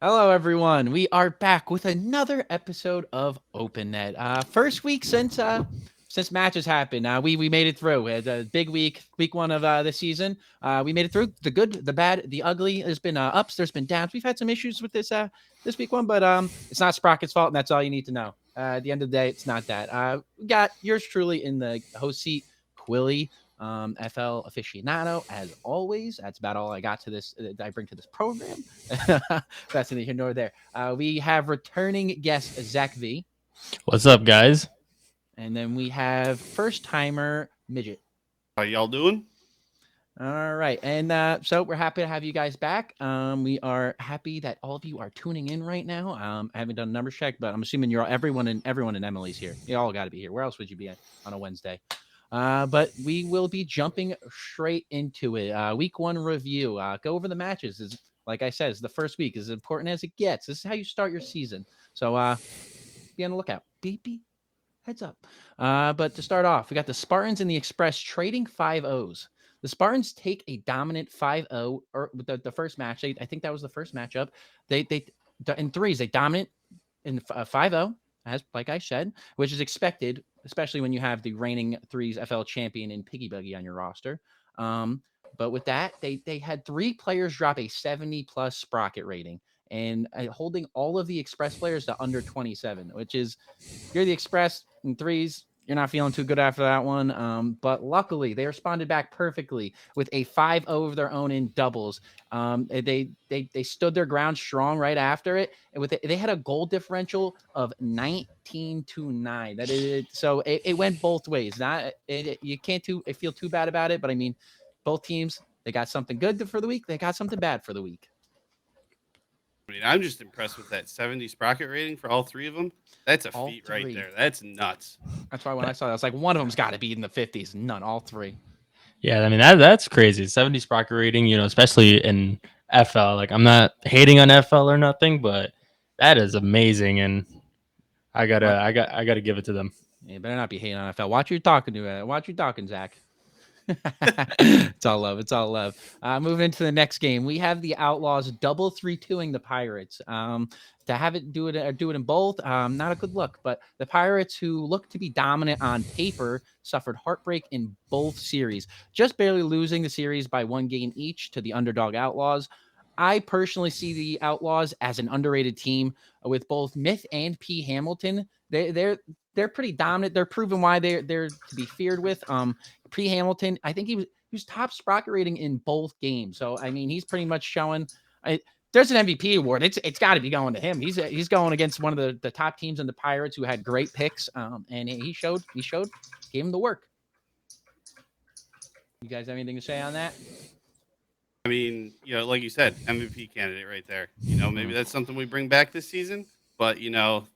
Hello, everyone. We are back with another episode of OpenNet. First week since matches happened. We made it through. We had a big week one of the season. We made it through. The good, the bad, the ugly. There's been ups. There's been downs. We've had some issues with this week one, but it's not Sprocket's fault, and that's all you need to know. At the end of the day, it's not that. We got yours truly in the host seat, Quilli. FL aficionado, as always. That's about all I got to this. I bring to this program. That's neither here nor there. We have returning guest ZackV, What's up, guys? and then we have first timer Mijit. How y'all doing? All right, and so we're happy to have you guys back. We are happy that all of you are tuning in right now. I haven't done a numbers check, but I'm assuming you're everyone in MLE's here. You all got to be here. Where else would you be on a Wednesday? But we will be jumping straight into it. Week one review. Go over the matches. Is like I said, it's the first week. As important as it gets. This is how you start your season. So be on the lookout. Beep beep. Heads up. But to start off, we got the Spartans and the Express trading 5-0s. The Spartans take a dominant 5-0 or the first match. I think that was the first matchup. They in threes, they dominant in 5-0, as like I said, which is expected, especially when you have the reigning threes FL champion in Piggy Buggy on your roster. Um, but with that, they had three players drop a 70 plus Sprocket rating and holding all of the Express players to under 27, which is you're the Express in threes. You're not feeling too good after that one. But luckily, they responded back perfectly with a 5-0 of their own in doubles. They stood their ground strong right after it. And they had a goal differential of 19-9. So it went both ways. You can't feel too bad about it, but I mean, both teams they got something good for the week. They got something bad for the week. I mean, I'm just impressed with that 70 sprocket rating for all three of them. That's a All feat right three. there. That's nuts. That's why when I saw that, I was like, one of them's got to be in the 50s. None, all three. Yeah, I mean that's crazy. 70 Sprocket rating, especially in FL. Like I'm not hating on FL or nothing, but that is amazing, and What? I gotta give it to them. You better not be hating on NFL. Watch who you're talking to. Watch who you're talking, Zach. It's all love. It's all love. Moving into the next game, we have the Outlaws double 3-2ing the Pirates. To have it do it in both, not a good look. But the Pirates, who look to be dominant on paper, suffered heartbreak in both series, just barely losing the series by one game each to the underdog Outlaws. I personally see the Outlaws as an underrated team with both Myth and P Hamilton. They're pretty dominant. They're proven why they're to be feared with. Pre Hamilton, I think he was top sprocket rating in both games. So I mean, he's pretty much showing. There's an MVP award. It's got to be going to him. He's going against one of the top teams in the Pirates who had great picks. And he showed, gave him the work. You guys have anything to say on that? I mean, like you said, MVP candidate right there. Maybe Mhm. that's something we bring back this season. But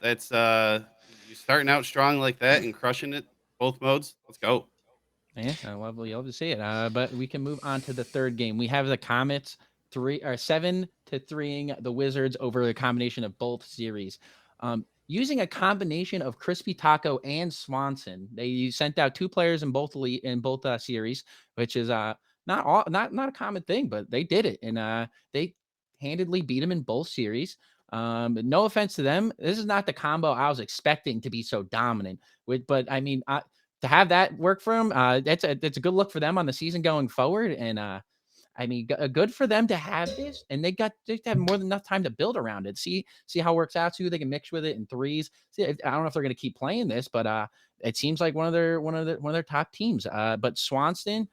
that's you starting out strong like that and crushing it both modes. Let's go. Yeah, you'll love to see it. But we can move on to the third game. We have the Comets 7-3ing the Wizards over a combination of both series. Using a combination of Crispy Taco and Swanson, they sent out two players in both series, which is not a common thing, but they did it, and they handedly beat them in both series. No offense to them, this is not the combo I was expecting to be so dominant. But I mean, to have that work for them, that's a good look for them on the season going forward. And I mean, good for them to have this, and they have more than enough time to build around it. See how it works out. See who they can mix with it in threes. See, I don't know if they're going to keep playing this, but it seems like one of their top teams. But Swanson,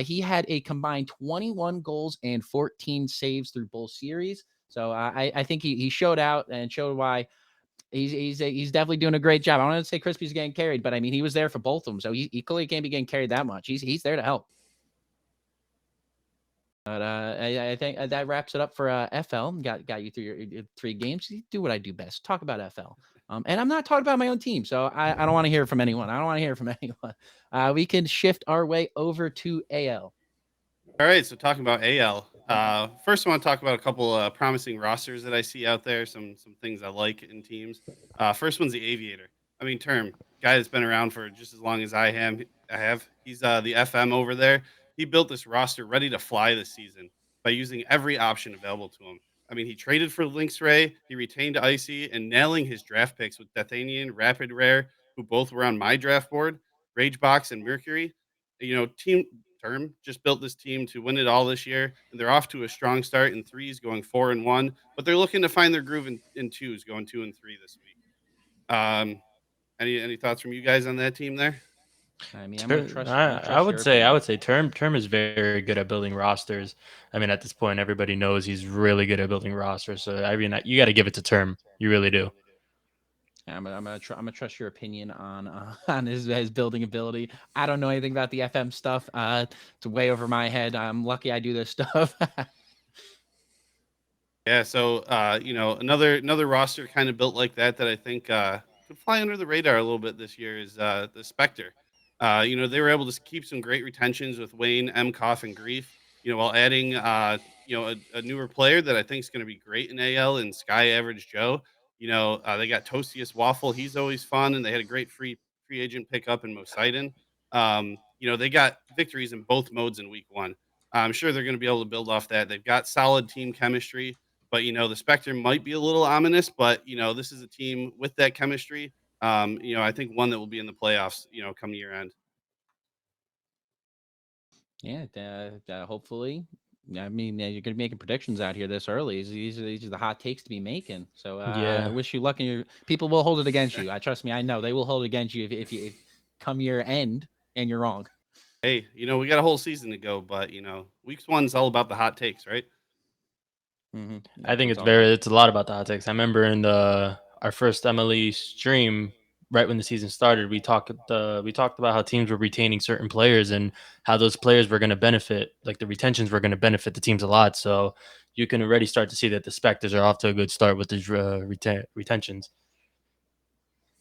he had a combined 21 goals and 14 saves through both series. So I think he showed out and showed why he's definitely doing a great job. I don't want to say Crispy's getting carried, but I mean he was there for both of them, so he clearly can't be getting carried that much. He's there to help. But I think that wraps it up for FL. Got you through your three games. Do what I do best: talk about FL. And I'm not talking about my own team, so I don't want to hear from anyone. I don't want to hear from anyone. We can shift our way over to AL. All right, so talking about AL. First, I want to talk about a couple promising rosters that I see out there. Some things I like in teams. First one's the Aviator. I mean, term guy that's been around for just as long as I am. I have. He's the FM over there. He built this roster ready to fly this season by using every option available to him. I mean, he traded for Lynx Ray, he retained Icy, and nailing his draft picks with Deathanian, Rapid Rare, who both were on my draft board, Ragebox, and Mercury. Team Term just built this team to win it all this year, and they're off to a strong start in threes, going 4-1. But they're looking to find their groove in twos, going 2-3 this week. Um, any thoughts from you guys on that team there? I mean, I'm gonna I trust would your say opinion. Term is very good at building rosters. I mean, at this point, everybody knows he's really good at building rosters. So I mean, you got to give it to Term. You really do. I'm gonna trust your opinion on on his building ability. I don't know anything about the FM stuff. It's way over my head. I'm lucky I do this stuff. Yeah, so another roster kind of built like that I think could fly under the radar a little bit this year is the Spectre. They were able to keep some great retentions with Wayne, M. Koff, and Grief. While adding a newer player that I think is going to be great in AL and Sky Average Joe. They got Toastius Waffle. He's always fun, and they had a great free agent pickup in Mosidon. They got victories in both modes in week one. I'm sure they're going to be able to build off that. They've got solid team chemistry. But the Spectre might be a little ominous, but this is a team with that chemistry. I think one that will be in the playoffs, come year end. Yeah, hopefully. I mean, you're gonna be making predictions out here this early. These are the hot takes to be making. So I Yeah. wish you luck. And people will hold it against you. I trust me. I know they will hold it against you if come year end and you're wrong. Hey, we got a whole season to go, but week one's all about the hot takes, right? I That's what think it's all about. it's a lot about the hot takes. I remember in our first MLE stream, right when the season started, we talked about how teams were retaining certain players and how those players were going to benefit, like the retentions were going to benefit the teams a lot. So you can already start to see that the Spectres are off to a good start with these retentions.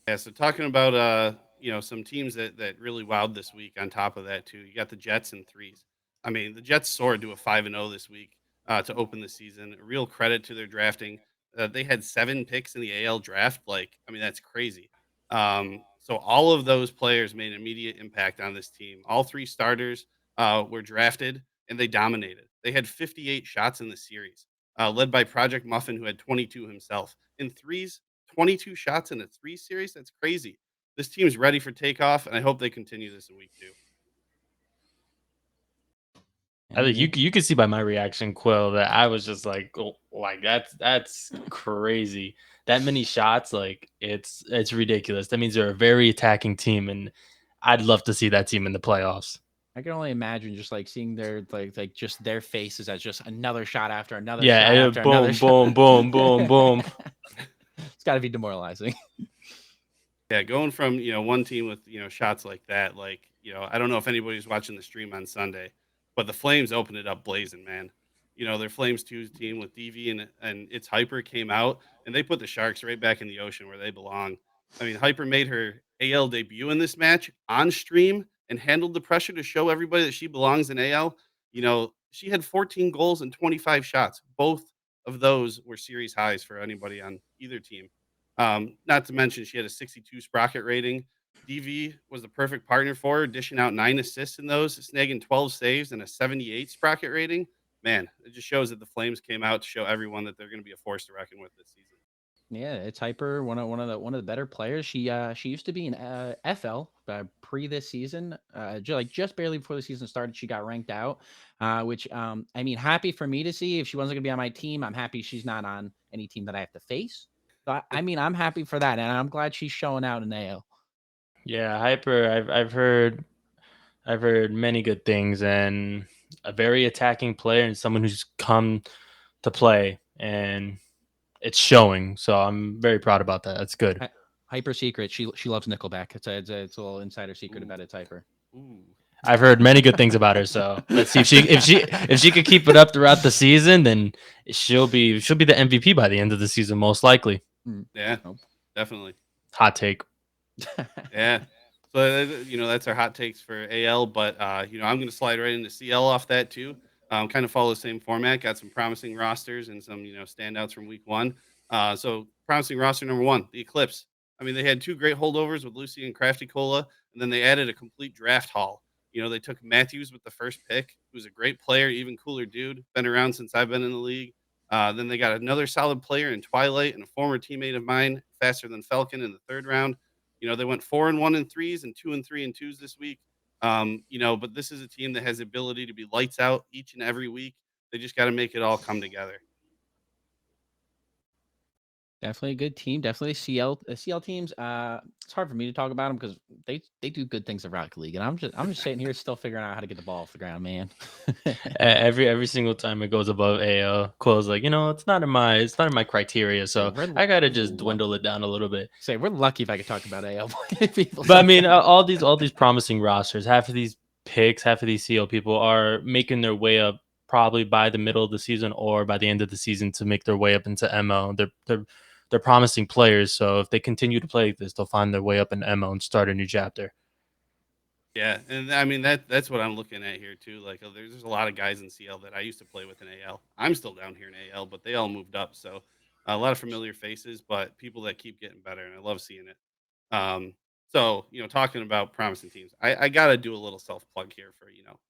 Yeah, so talking about some teams that really wowed this week on top of that too. You got the Jets and threes. I mean, the Jets soared to a 5-0 this week to open the season. A real credit to their drafting. They had 7 picks in the AL draft. I mean, that's crazy. So all of those players made an immediate impact on this team. All 3 starters were drafted and they dominated. They had 58 shots in the series, led by Project Muffin, who had 22 himself. In threes, 22 shots in a 3 series. That's crazy. This team's ready for takeoff, and I hope they continue this in week 2. I I think mean, you could see by my reaction, Quill, that I was just like, oh, like that's crazy. That many shots, like it's ridiculous. That means they're a very attacking team, and I'd love to see that team in the playoffs. I can only imagine just like seeing their like just their faces as just another shot after another Yeah, shot after another boom, shot. boom, boom, boom, boom. It's got to be demoralizing. Yeah, going from one team with shots like that, I don't know if anybody's watching the stream on Sunday, but the Flames opened it up blazing, man. Their Flames 2 team with DV and its Hyper came out and they put the Sharks right back in the ocean where they belong. I mean, Hyper made her AL debut in this match on stream and handled the pressure to show everybody that she belongs in AL. She had 14 goals and 25 shots. Both of those were series highs for anybody on either team. Not to mention, she had a 62 Sprocket rating. DV was the perfect partner for her, dishing out 9 assists in those, snagging 12 saves and a 78 Sprocket rating. Man, it just shows that the Flames came out to show everyone that they're going to be a force to reckon with this season. Yeah, it's Hyper, one of the better players. She used to be in FL pre this season, just barely before the season started. She got ranked out, which I mean, happy for me to see. If she wasn't gonna be on my team, I'm happy she's not on any team that I have to face. So I mean, I'm happy for that, and I'm glad she's showing out in AL. Yeah, Hyper. I've heard many good things, and a very attacking player, and someone who's come to play, and it's showing. So I'm very proud about that. That's good. Hyper secret. She loves Nickelback. It's a little insider secret Ooh, about it's Hyper. ooh. I've heard many good things about her. So let's see if she could keep it up throughout the season, then she'll be the MVP by the end of the season, most likely. Yeah, Nope. definitely. Hot take. Yeah. So that's our hot takes for AL, but I'm going to slide right into CL off that too. Kind of follow the same format. Got some promising rosters and some standouts from week one. So promising roster number one, the Eclipse. I mean, they had 2 great holdovers with Lucy and Crafty Cola, and then they added a complete draft haul. They took Matthews with the first pick, who's a great player, even cooler dude. Been around since I've been in the league. Then they got another solid player in Twilight and a former teammate of mine, faster than Falcon in the third round. They went 4-1 in threes and 2-3 in twos this week. But this is a team that has the ability to be lights out each and every week. They just got to make it all come together. Definitely a good team. Definitely CL teams. It's hard for me to talk about them because they do good things in Rocket League, and I'm just sitting here still figuring out how to get the ball off the ground, man. every single time it goes above AL, Quill's like, it's not in my criteria, so I gotta just dwindle it down a little bit. Say we're lucky if I could talk about AL people. But I mean, all these promising rosters, half of these picks, half of these CL people are making their way up probably by the middle of the season or by the end of the season to make their way up into MO. They're promising players, so if they continue to play like this, they'll find their way up in MO and start a new chapter. Yeah, and I mean that's what I'm looking at here too. Like there's a lot of guys in CL that I used to play with in AL. I'm still down here in AL, but they all moved up. So a lot of familiar faces, but people that keep getting better, and I love seeing it. Talking about promising teams, I gotta do a little self plug here for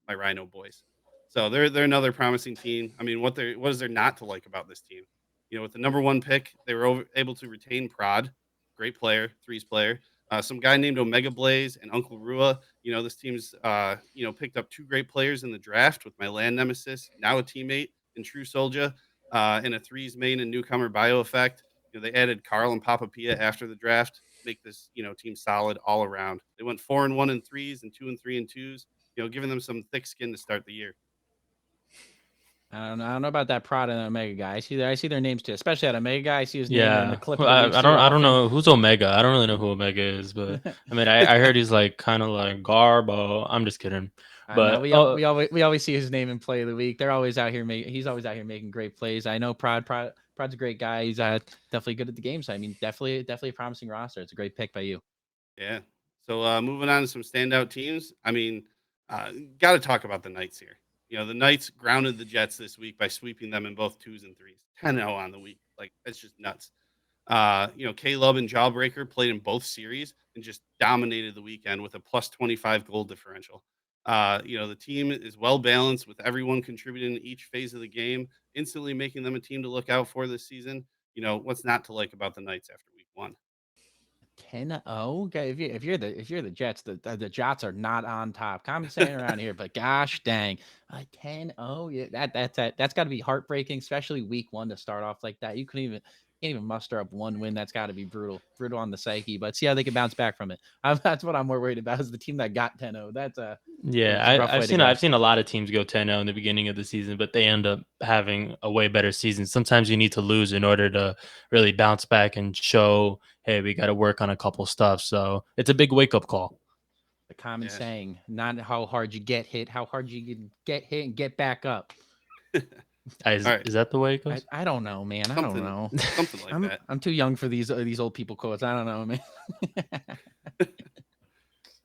my Rhino boys. So they're another promising team. I mean, what is there not to like about this team? With the number one pick, they were able to retain Prod, great player, threes player. Some guy named Omega Blaze and Uncle Rua. This team's picked up two great players in the draft with my land nemesis, now a teammate in True Soldier, and a threes main and newcomer Bio Effect. They added Carl and Papa Pia after the draft, make this team solid all around. They went 4-1 in threes and 2-3 in twos. Giving them some thick skin to start the year. I don't know about that Prada and Omega guy. I see their names too, especially that Omega guy. I see his name in the clip. Well, I don't know who's Omega. I don't really know who Omega is, but I mean, I heard he's like kind of like Garbo. I'm just kidding. But we always see his name in play of the week. They're always out here he's always out here making great plays. I know Prod's a great guy. He's definitely good at the game. So I mean, definitely a promising roster. It's a great pick by you. Yeah. So moving on to some standout teams. I mean, got to talk about the Knights here. The Knights grounded the Jets this week by sweeping them in both twos and threes. 10-0 on the week. Like, that's just nuts. K-Lub and Jawbreaker played in both series and just dominated the weekend with a plus 25 goal differential. The team is well balanced with everyone contributing in each phase of the game, instantly making them a team to look out for this season. What's not to like about the Knights after week one? 10-0. Okay, if you're the Jets, the Jots are not on top. Common saying around here, but gosh dang, 10-0. Yeah, that's got to be heartbreaking, especially week one to start off like that. You can't even muster up one win. That's got to be brutal on the psyche. But see how they can bounce back from it. That's what I'm more worried about is the team that got 10-0. That's I've seen a lot of teams go 10-0 in the beginning of the season, but they end up having a way better season. Sometimes you need to lose in order to really bounce back and show, hey, we got to work on a couple stuff. So it's a big wake up call. The common saying, not how hard you get hit, how hard you can get hit and get back up. Is that the way it goes? I don't know, man. I don't know. Something like that. I'm too young for these old people quotes. I don't know, man.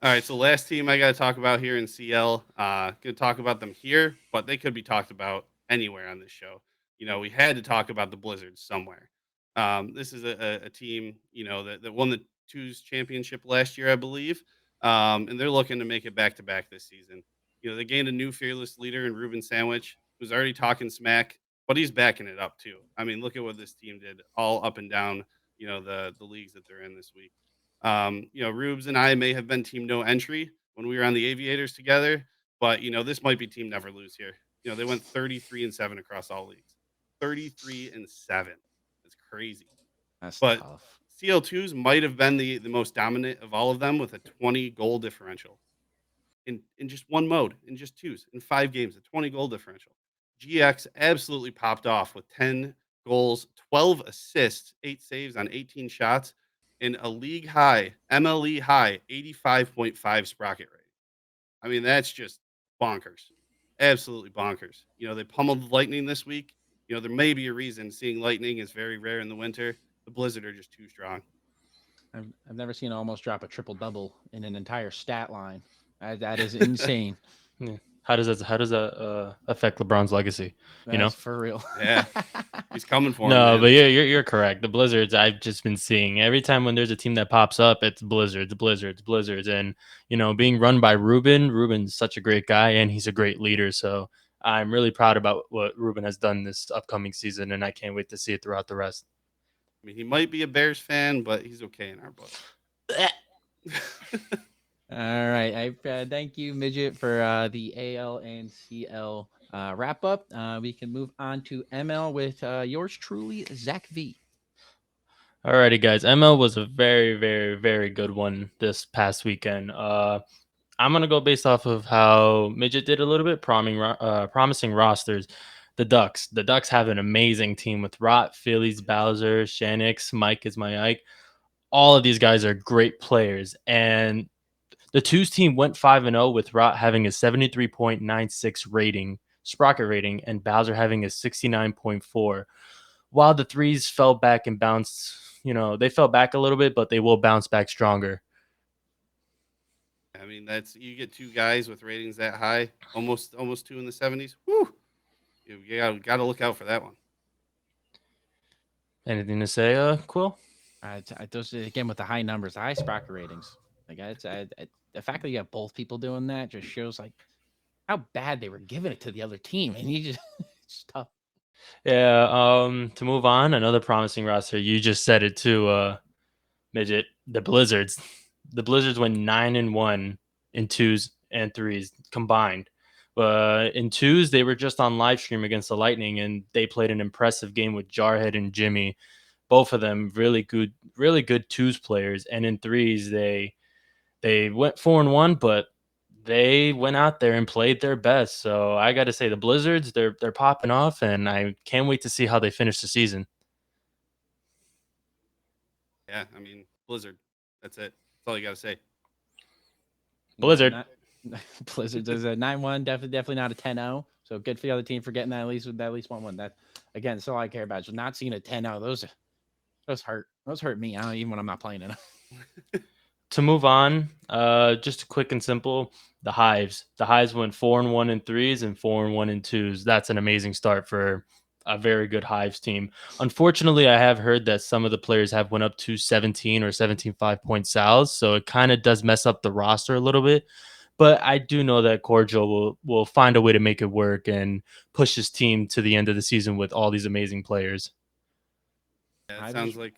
All right, so last team I got to talk about here in CL. Going to talk about them here, but they could be talked about anywhere on this show. We had to talk about the Blizzards somewhere. This is a team, that won the twos championship last year, I believe, and they're looking to make it back-to-back this season. They gained a new fearless leader in Ruben Sandwich, who's already talking smack, but he's backing it up too. I mean, look at what this team did all up and down, the leagues that they're in this week. Rubes and I may have been team no entry when we were on the Aviators together, but this might be team never lose here. They went 33-7 across all leagues. 33-7. It's crazy. That's but tough. CL2s might have been the most dominant of all of them with a 20 goal differential in just one mode, in just twos, in 5 games, a 20 goal differential. GX absolutely popped off with 10 goals, 12 assists, 8 saves on 18 shots, and a league high, MLE high, 85.5 Sprocket rate. I mean, that's just bonkers. Absolutely bonkers. They pummeled the Lightning this week. There may be a reason seeing Lightning is very rare in the winter. The Blizzard are just too strong. I've never seen almost drop a triple double in an entire stat line. That is insane. Yeah. How does that affect LeBron's legacy? That's for real. Yeah, he's coming for him. No, but you're correct. The Blizzards, I've just been seeing every time when there's a team that pops up, it's Blizzards, and being run by Ruben's such a great guy and he's a great leader. So I'm really proud about what Ruben has done this upcoming season, and I can't wait to see it throughout the rest. I mean, he might be a Bears fan, but he's okay in our book. All right. I thank you, Midget, for the AL and CL wrap up. We can move on to ML with yours truly, ZackV. Alrighty, guys. ML was a very, very, very good one this past weekend. I'm gonna go based off of how Midget did a little bit, promising rosters. The Ducks have an amazing team with Rot, Phillies, Bowser, Shanix, Mike is my Ike. All of these guys are great players, and the twos team went 5-0 with Rot having a 73.96 rating, Sprocket rating, and Bowser having a 69.4. While the threes fell back and bounced, they fell back a little bit, but they will bounce back stronger. I mean, you get two guys with ratings that high, almost two in the 70s. Whew. You got to look out for that one. Anything to say, Quill? Those again with the high numbers, the high Sprocket ratings. Like the fact that you have both people doing that just shows like how bad they were giving it to the other team, and you just it's tough. Yeah. To move on, another promising roster. You just said it too, Midget. The Blizzards. The Blizzards went 9-1 in twos and threes combined. In twos, they were just on live stream against the Lightning, and they played an impressive game with Jarhead and Jimmy. Both of them really good twos players. And in threes, they went 4-1, but they went out there and played their best. So I got to say, the Blizzards, they're popping off, and I can't wait to see how they finish the season. Yeah, I mean, Blizzard. That's it. That's all you got to say. Blizzard. Blizzards is a 9-1, definitely not a 10-0. So good for the other team for getting that at least 1-1. That again, that's all I care about. Just not seeing a 10-0. Those hurt. Those hurt me. Even when I'm not playing it. To move on, just quick and simple, the Hives. The Hives went 4-1 in threes and 4-1 in twos. That's an amazing start for a very good Hives team. Unfortunately, I have heard that some of the players have went up to 17 or 17.5 point sals, so it kind of does mess up the roster a little bit. But I do know that Cordial will find a way to make it work and push his team to the end of the season with all these amazing players. Yeah, it sounds like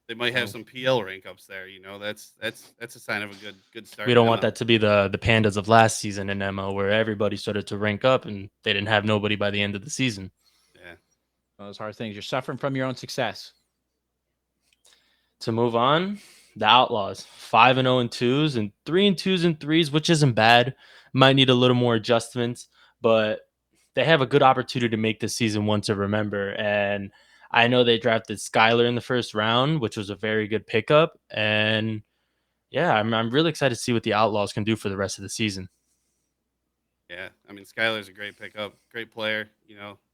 they might have some PL rank ups there. That's a sign of a good start. We don't want that to be the Pandas of last season in ML, where everybody started to rank up and they didn't have nobody by the end of the season. Yeah, those hard things. You're suffering from your own success. To move on, the Outlaws 5-0 in twos and 3-2 in threes, which isn't bad. Might need a little more adjustments, but they have a good opportunity to make this season one to remember. And I know they drafted Skylar in the first round, which was a very good pickup. And yeah, I'm really excited to see what the Outlaws can do for the rest of the season. Yeah, I mean, Skylar's a great pickup, great player.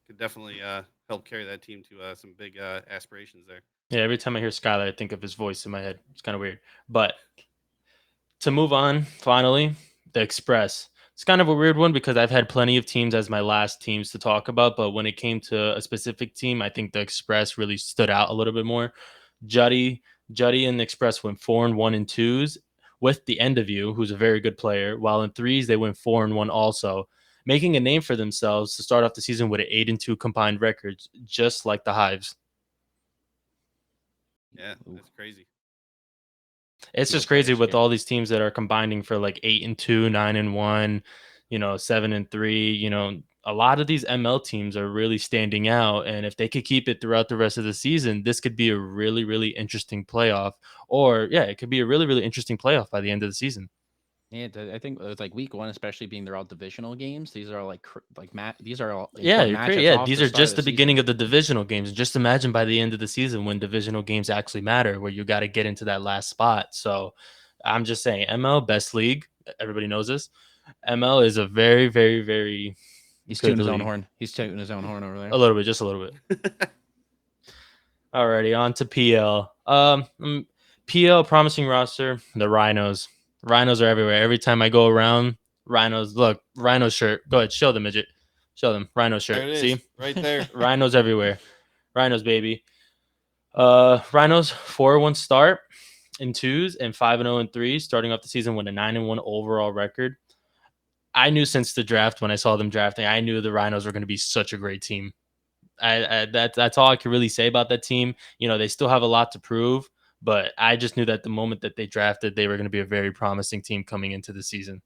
Could definitely help carry that team to some big aspirations there. Yeah, every time I hear Skylar, I think of his voice in my head. It's kind of weird. But to move on, finally, the Express. It's kind of a weird one because I've had plenty of teams as my last teams to talk about. But when it came to a specific team, I think the Express really stood out a little bit more. Juddy and the Express went 4-1 in twos with the End of You, who's a very good player. While in threes, they went 4-1 also, making a name for themselves to start off the season with an 8-2 combined records, just like the Hives. Yeah, that's crazy. It's just crazy with all these teams that are combining for like 8-2, 9-1, 7-3. A lot of these ML teams are really standing out, and if they could keep it throughout the rest of the season, this could be a really, really interesting playoff. Or yeah, it could be a really, really interesting playoff by the end of the season. Yeah, I think it's like week one, especially being they're all divisional games. These are these are all you're crazy. Yeah, these are just the beginning season. of the divisional games. Just imagine by the end of the season when divisional games actually matter, where you got to get into that last spot. So I'm just saying, ML best league. Everybody knows this. ML is a very, very, very. He's tooting his own horn. He's tooting his own horn over there. A little bit, just a little bit. Alrighty, on to PL. PL promising roster. The Rhinos. Rhinos are everywhere. Every time I go around, Rhinos. Look, Rhino shirt. Go ahead, show them, Midget. Show them Rhino shirt. There it is, see, right there. Rhinos everywhere. Rhinos, baby. Rhinos 4-1 start in twos and 5-0 in threes, starting off the season with a 9-1 overall record. I knew since the draft, when I saw them drafting, I knew the Rhinos were going to be such a great team. That's all I can really say about that team. You know, they still have a lot to prove, but I just knew that the moment that they drafted, they were going to be a very promising team coming into the season.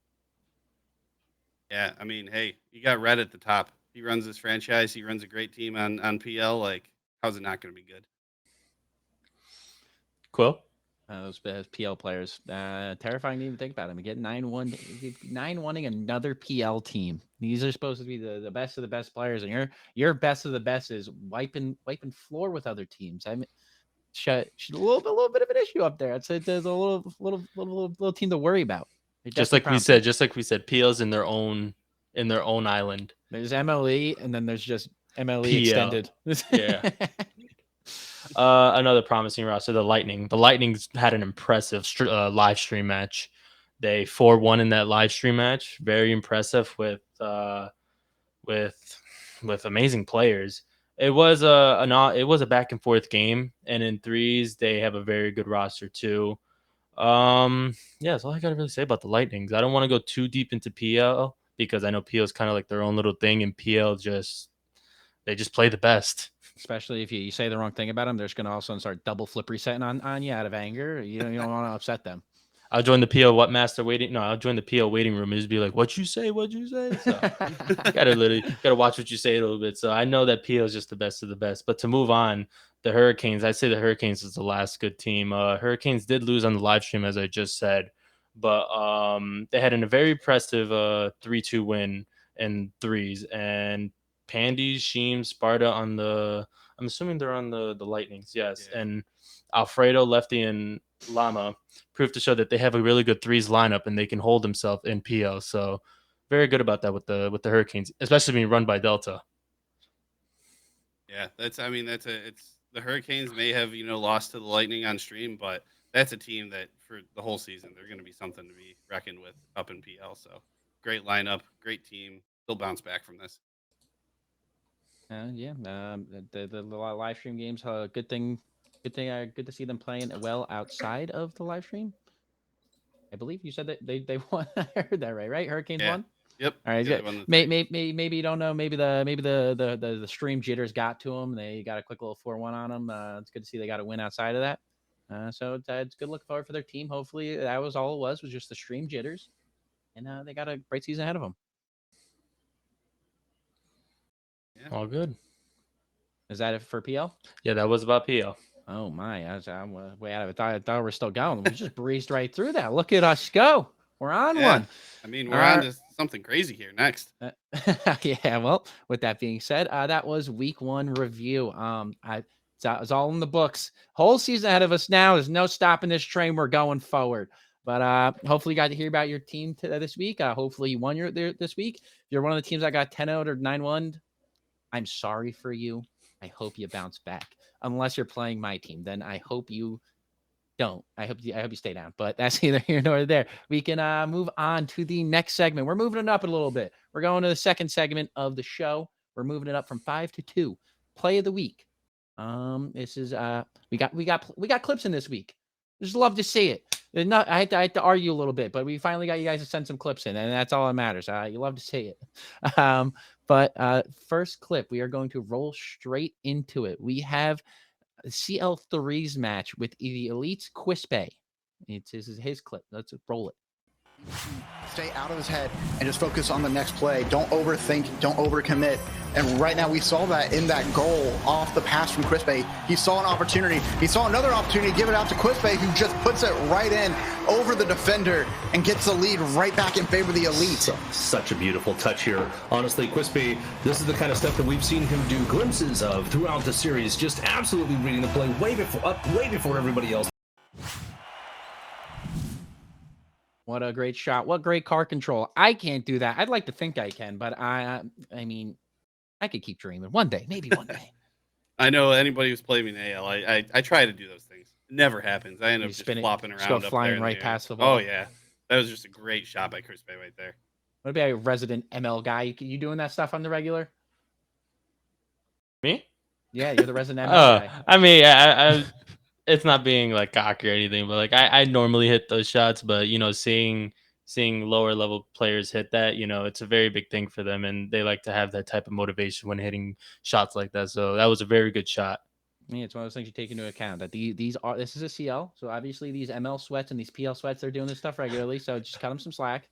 Yeah, I mean, hey, you got Red at the top. He runs this franchise. He runs a great team on PL. Like, how's it not going to be good? Quill? Those PL players, terrifying to even think about them. Get 9-1ing another PL team. These are supposed to be the best of the best players, and your best of the best is wiping floor with other teams. I mean, a little bit of an issue up there. There's a little team to worry about. Just like we said, PL's in their own island. There's MLE, and then there's just MLE PL. extended. Yeah. Another promising roster, the Lightning. The Lightning's had an impressive live stream match. They 4-1 in that live stream match. Very impressive with amazing players. It was a back and forth game, and in threes they have a very good roster too. Yeah, that's all I gotta really say about the Lightnings. I don't want to go too deep into PL because I know PL is kind of like their own little thing, and PL they just play the best. Especially if you say the wrong thing about them, they're just going to also start double flip resetting on you out of anger. You don't want to upset them. I'll join the PL I'll join the PL waiting room and just be like, "What'd you say? What'd you say?" So gotta watch what you say a little bit. So I know that PL is just the best of the best. But to move on, the Hurricanes. I'd say the Hurricanes is the last good team. Hurricanes did lose on the live stream, as I just said, but they had a very impressive 3-2 win in threes. And Pandy, Sheem, Sparta on the. I'm assuming they're on the Lightnings, yes. Yeah. And Alfredo, Lefty, and Lama proved to show that they have a really good threes lineup and they can hold themselves in PL. So very good about that with the Hurricanes, especially being run by Delta. Yeah, it's the Hurricanes may have, lost to the Lightning on stream, but that's a team that for the whole season, they're going to be something to be reckoned with up in PL. So great lineup, great team. They'll bounce back from this. The live stream games, good thing. Good to see them playing well outside of the live stream. I believe you said that they won. I heard that right? Hurricanes won. Yep. All right. Yeah, maybe you don't know. Maybe the stream jitters got to them. They got a quick little 4-1 on them. It's good to see they got a win outside of that. So it's good looking forward for their team. Hopefully that was all it was just the stream jitters, and they got a great season ahead of them. Yeah. All good. Is that it for PL? Yeah, that was about PL. Oh my! I'm way out of it. I thought we were still going. We just breezed right through that. Look at us go. We're on one. I mean, we're on to something crazy here next. Yeah. Well, with that being said, that was week 1 review. It's all in the books. Whole season ahead of us now. There's no stopping this train. We're going forward. But hopefully you got to hear about your team this week. Hopefully you won this week. If you're one of the teams that got 10-0 or 9-1, I'm sorry for you. I hope you bounce back. Unless you're playing my team, then I hope you don't. I hope you stay down. But that's neither here nor there. We can move on to the next segment. We're moving it up a little bit. We're going to the second segment of the show. We're moving it up from 5 to 2. Play of the week. This is we got clips in this week. Just love to see it. I had to argue a little bit, but we finally got you guys to send some clips in, and that's all that matters. You love to see it. But first clip, we are going to roll straight into it. We have CL3's match with the Elite's Quispe. This is his clip. Let's roll it. Stay out of his head and just focus on the next play. Don't overthink, don't overcommit. And right now we saw that in that goal off the pass from Quispe. He saw an opportunity. He saw another opportunity, give it out to Quispe, who just puts it right in over the defender and gets the lead right back in favor of the Elite. Such a beautiful touch here. Honestly, Quispe, this is the kind of stuff that we've seen him do glimpses of throughout the series. Just absolutely reading the play way before everybody else. What a great shot. What great car control. I can't do that. I'd like to think I can, but I mean, I could keep dreaming. One day, maybe one day. I know anybody who's played me in AL. I try to do those things. It never happens. I end up just flopping around. Just go flying right past the ball. Oh, yeah. That was just a great shot by Quispe right there. What about a resident ML guy? You doing that stuff on the regular? Me? Yeah, you're the resident ML guy. I mean, I it's not being like cocky or anything, but like I normally hit those shots, but you know, seeing seeing lower level players hit that, you know, it's a very big thing for them, and they like to have that type of motivation when hitting shots like that. So that was a very good shot. Yeah, it's one of those things you take into account that this is a CL, so obviously these ML sweats and these PL sweats, they're doing this stuff regularly, so just cut them some slack.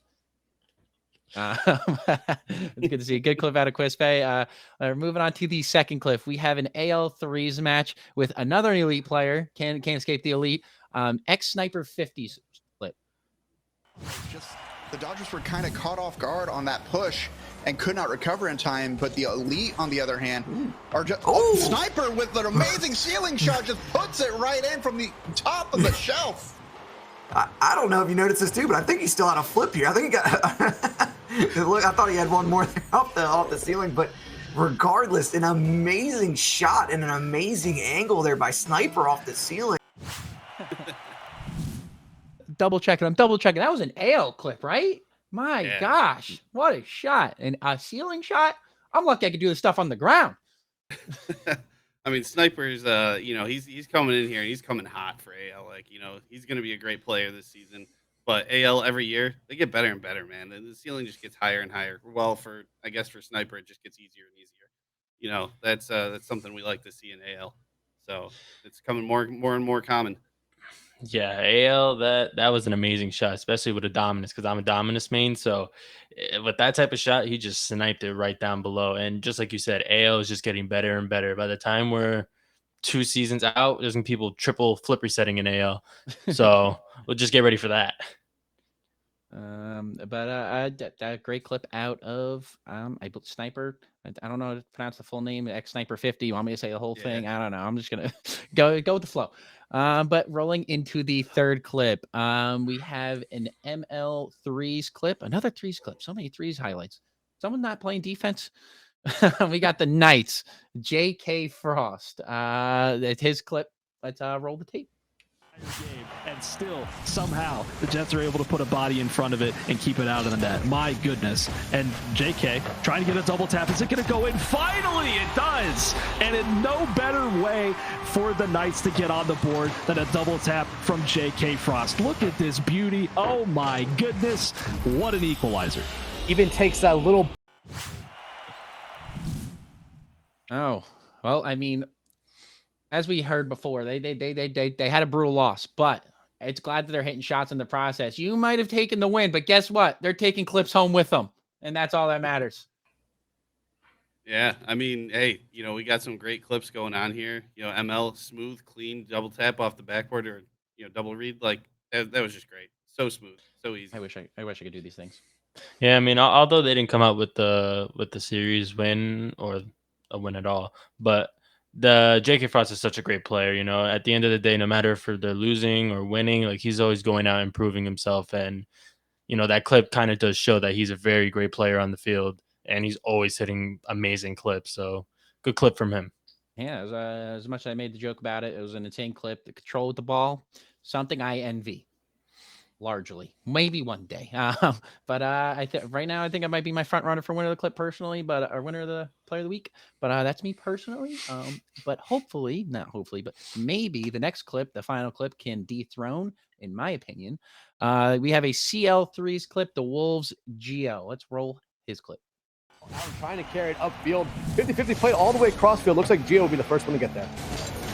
It's good to see a good clip out of Quispe. Moving on to the second clip, we have an AL3s match with another elite player. Can't escape the elite. X Sniper 50s clip. Just the Dodgers were kind of caught off guard on that push and could not recover in time, but the elite, on the other hand, are just Sniper with an amazing ceiling shot just puts it right in from the top of the shelf. I don't know if you noticed this too, but I think he still had a flip here. I think he got. Look, I thought he had one more off the ceiling, but regardless, an amazing shot and an amazing angle there by Sniper off the ceiling. Double checking. I'm double checking. That was an AL clip, right? My gosh, what a shot. And a ceiling shot. I'm lucky I could do this stuff on the ground. I mean, Sniper's, you know, he's coming in here and he's coming hot for AL. Like, you know, he's going to be a great player this season. But AL every year, they get better and better, man. And the ceiling just gets higher and higher. Well, I guess for Sniper, it just gets easier and easier. You know, that's something we like to see in AL. So it's coming more and more common. Yeah, AL, that was an amazing shot, especially with a Dominus, because I'm a Dominus main. So with that type of shot, he just sniped it right down below. And just like you said, AL is just getting better and better. By the time we're 2 seasons out, there's gonna be people triple flip resetting in AL. So we'll just get ready for that. That great clip out of Sniper. I don't know how to pronounce the full name. X Sniper 50. You want me to say the whole thing? I don't know. I'm just gonna go with the flow. But rolling into the third clip, we have an ML threes clip, another threes clip. So many threes highlights. Someone not playing defense. We got the Knights, JK Frost. It's his clip. Let's roll the tape. Game, and still somehow the Jets are able to put a body in front of it and keep it out of the net. My goodness. And JK trying to get a double tap. Is it going to go in? Finally it does, and in no better way for the Knights to get on the board than a double tap from JK Frost. Look at this beauty. Oh my goodness, what an equalizer. Even takes that little. Oh well, I mean, as we heard before, they had a brutal loss, but it's glad that they're hitting shots in the process. You might have taken the win, but guess what? They're taking clips home with them, and that's all that matters. Yeah, I mean, hey, you know, we got some great clips going on here. You know, ML smooth, clean double tap off the backboard, or double read. Like that was just great. So smooth, so easy. I wish I could do these things. Yeah, I mean, although they didn't come out with the series win or a win at all, but the JK Frost is such a great player. You know, at the end of the day, no matter if they're losing or winning, like he's always going out improving himself. And you know, that clip kind of does show that he's a very great player on the field, and he's always hitting amazing clips. So good clip from him. Yeah, as much as I made the joke about it, it was an insane clip. The control with the ball, something I envy. Largely, maybe one day. But right now, I think I might be my front runner for winner of the clip personally, but or winner of the player of the week. But that's me personally. But hopefully, not hopefully, but maybe the next clip, the final clip, can dethrone, in my opinion. We have a CL3's clip, the Wolves GL. Let's roll his clip. Trying to carry it upfield. 50-50 play all the way across field. Looks like Gio will be the first one to get there.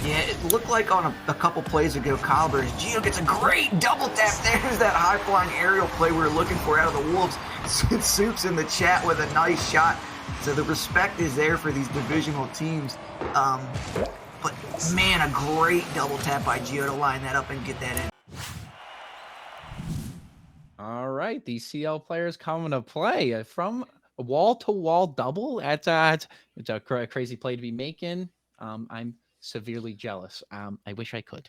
Yeah, it looked like on a couple plays ago, Gio gets a great double tap. There's that high-flying aerial play we were looking for out of the Wolves. Soup's in the chat with a nice shot. So the respect is there for these divisional teams. But, man, a great double tap by Gio to line that up and get that in. All right, these CL players coming to play from a wall-to-wall double. It's a crazy play to be making. I'm severely jealous. I wish I could.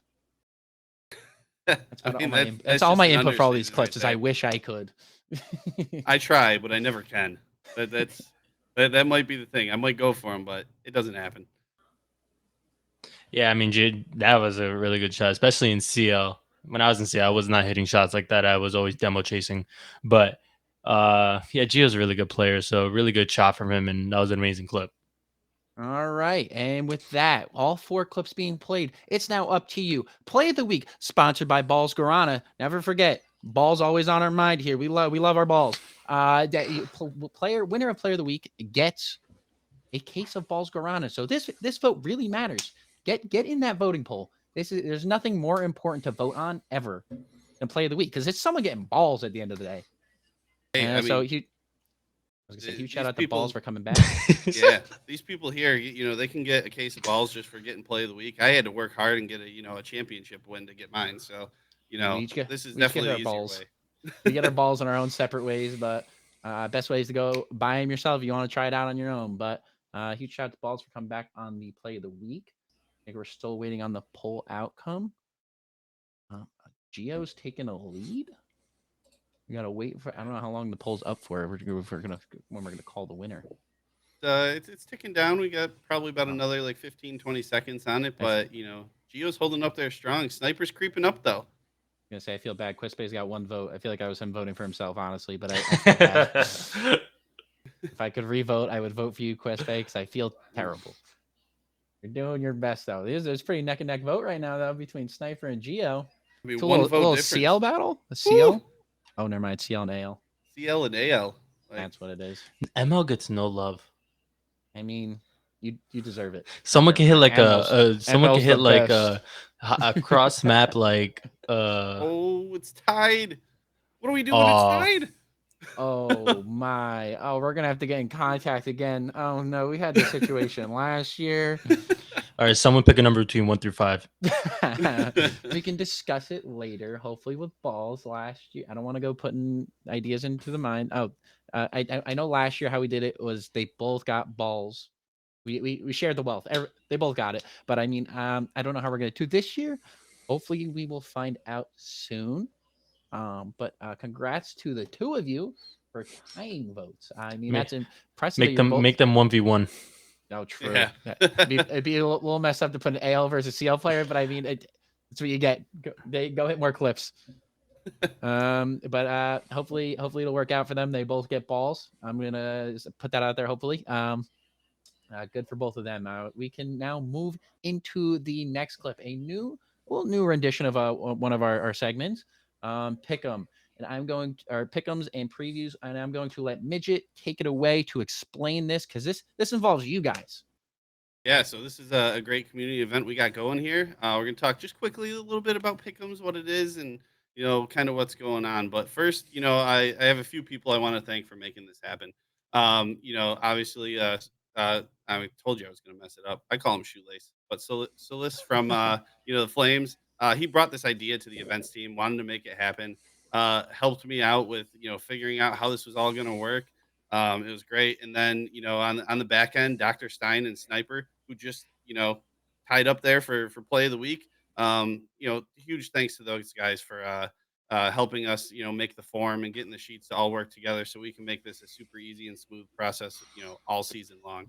That's all my input for all these clips is I wish I could. I try, but I never can. That might be the thing. I might go for him, but it doesn't happen. Yeah, I mean, that was a really good shot, especially in CL. When I was in CL, I was not hitting shots like that. I was always demo chasing. But yeah, Gio's a really good player, so really good shot from him, and that was an amazing clip. All right. And with that, all 4 clips being played, it's now up to you. Play of the week, sponsored by Balls Guarana. Never forget, balls always on our mind here. We love our balls. Winner of player of the week gets a case of balls guarana. So this vote really matters. Get in that voting poll. There's nothing more important to vote on ever than player of the week, because it's someone getting balls at the end of the day. Hey, I so mean, I was gonna say, huge shout out to people, balls for coming back. Yeah, these people here, you know, they can get a case of balls just for getting play of the week. I had to work hard and get a championship win to get mine. So, this is definitely the easier way. We get our balls in our own separate ways, but best way is to go buy them yourself if you want to try it out on your own. But huge shout out to balls for coming back on the play of the week. I think we're still waiting on the poll outcome. Geo's taking a lead. We gotta wait for. I don't know how long the poll's up for. When we're gonna call the winner. It's ticking down. We got probably about another like 15, 20 seconds on it, but Geo's holding up there strong. Sniper's creeping up though. I'm gonna say I feel bad. Quispe's got one vote. I feel like I was him voting for himself, honestly, but I feel bad. If I could revote, I would vote for you, Quispe, because I feel terrible. You're doing your best though. There's pretty neck and neck vote right now though between Sniper and Geo. I mean, it's a one little vote CL battle. A CL. Oh, never mind. CL and AL. CL and AL. That's what it is. ML gets no love. I mean, you deserve it. Someone can hit like someone can hit like best. a cross map like Oh, it's tied. What are we doing? It's tied. Oh my. Oh, we're gonna have to get in contact again. Oh no, we had this situation last year. All right, someone pick a number between 1 through 5. We can discuss it later, hopefully with balls. Last year, I don't want to go putting ideas into the mind. Oh, I know last year how we did it was they both got balls. We shared the wealth. They both got it. But I mean, I don't know how we're gonna do this year. Hopefully, we will find out soon. But congrats to the two of you for tying votes. I mean, that's impressive. Make them 1v1. Oh, true. Yeah. It'd be a little messed up to put an AL versus CL player, but I mean, that's what you get. Go hit more clips. But hopefully it'll work out for them. They both get balls. I'm gonna put that out there. Hopefully, good for both of them. We can now move into the next clip, a new rendition of one of our segments, Pick'em. And I'm going to, or Pick'ems and previews, and I'm going to let Mijit take it away to explain this, because this involves you guys. Yeah, so this is a great community event we got going here. We're going to talk just quickly a little bit about Pick'ems, what it is, and kind of what's going on. But first, I have a few people I want to thank for making this happen. Obviously, I told you I was going to mess it up. I call him Shoelace, but Solis from the Flames. He brought this idea to the events team, wanted to make it happen. Helped me out with figuring out how this was all going to work. It was great. And then on the back end, Dr. Stein and Sniper, who just tied up there for play of the week. Huge thanks to those guys for helping us make the form and getting the sheets to all work together so we can make this a super easy and smooth process all season long.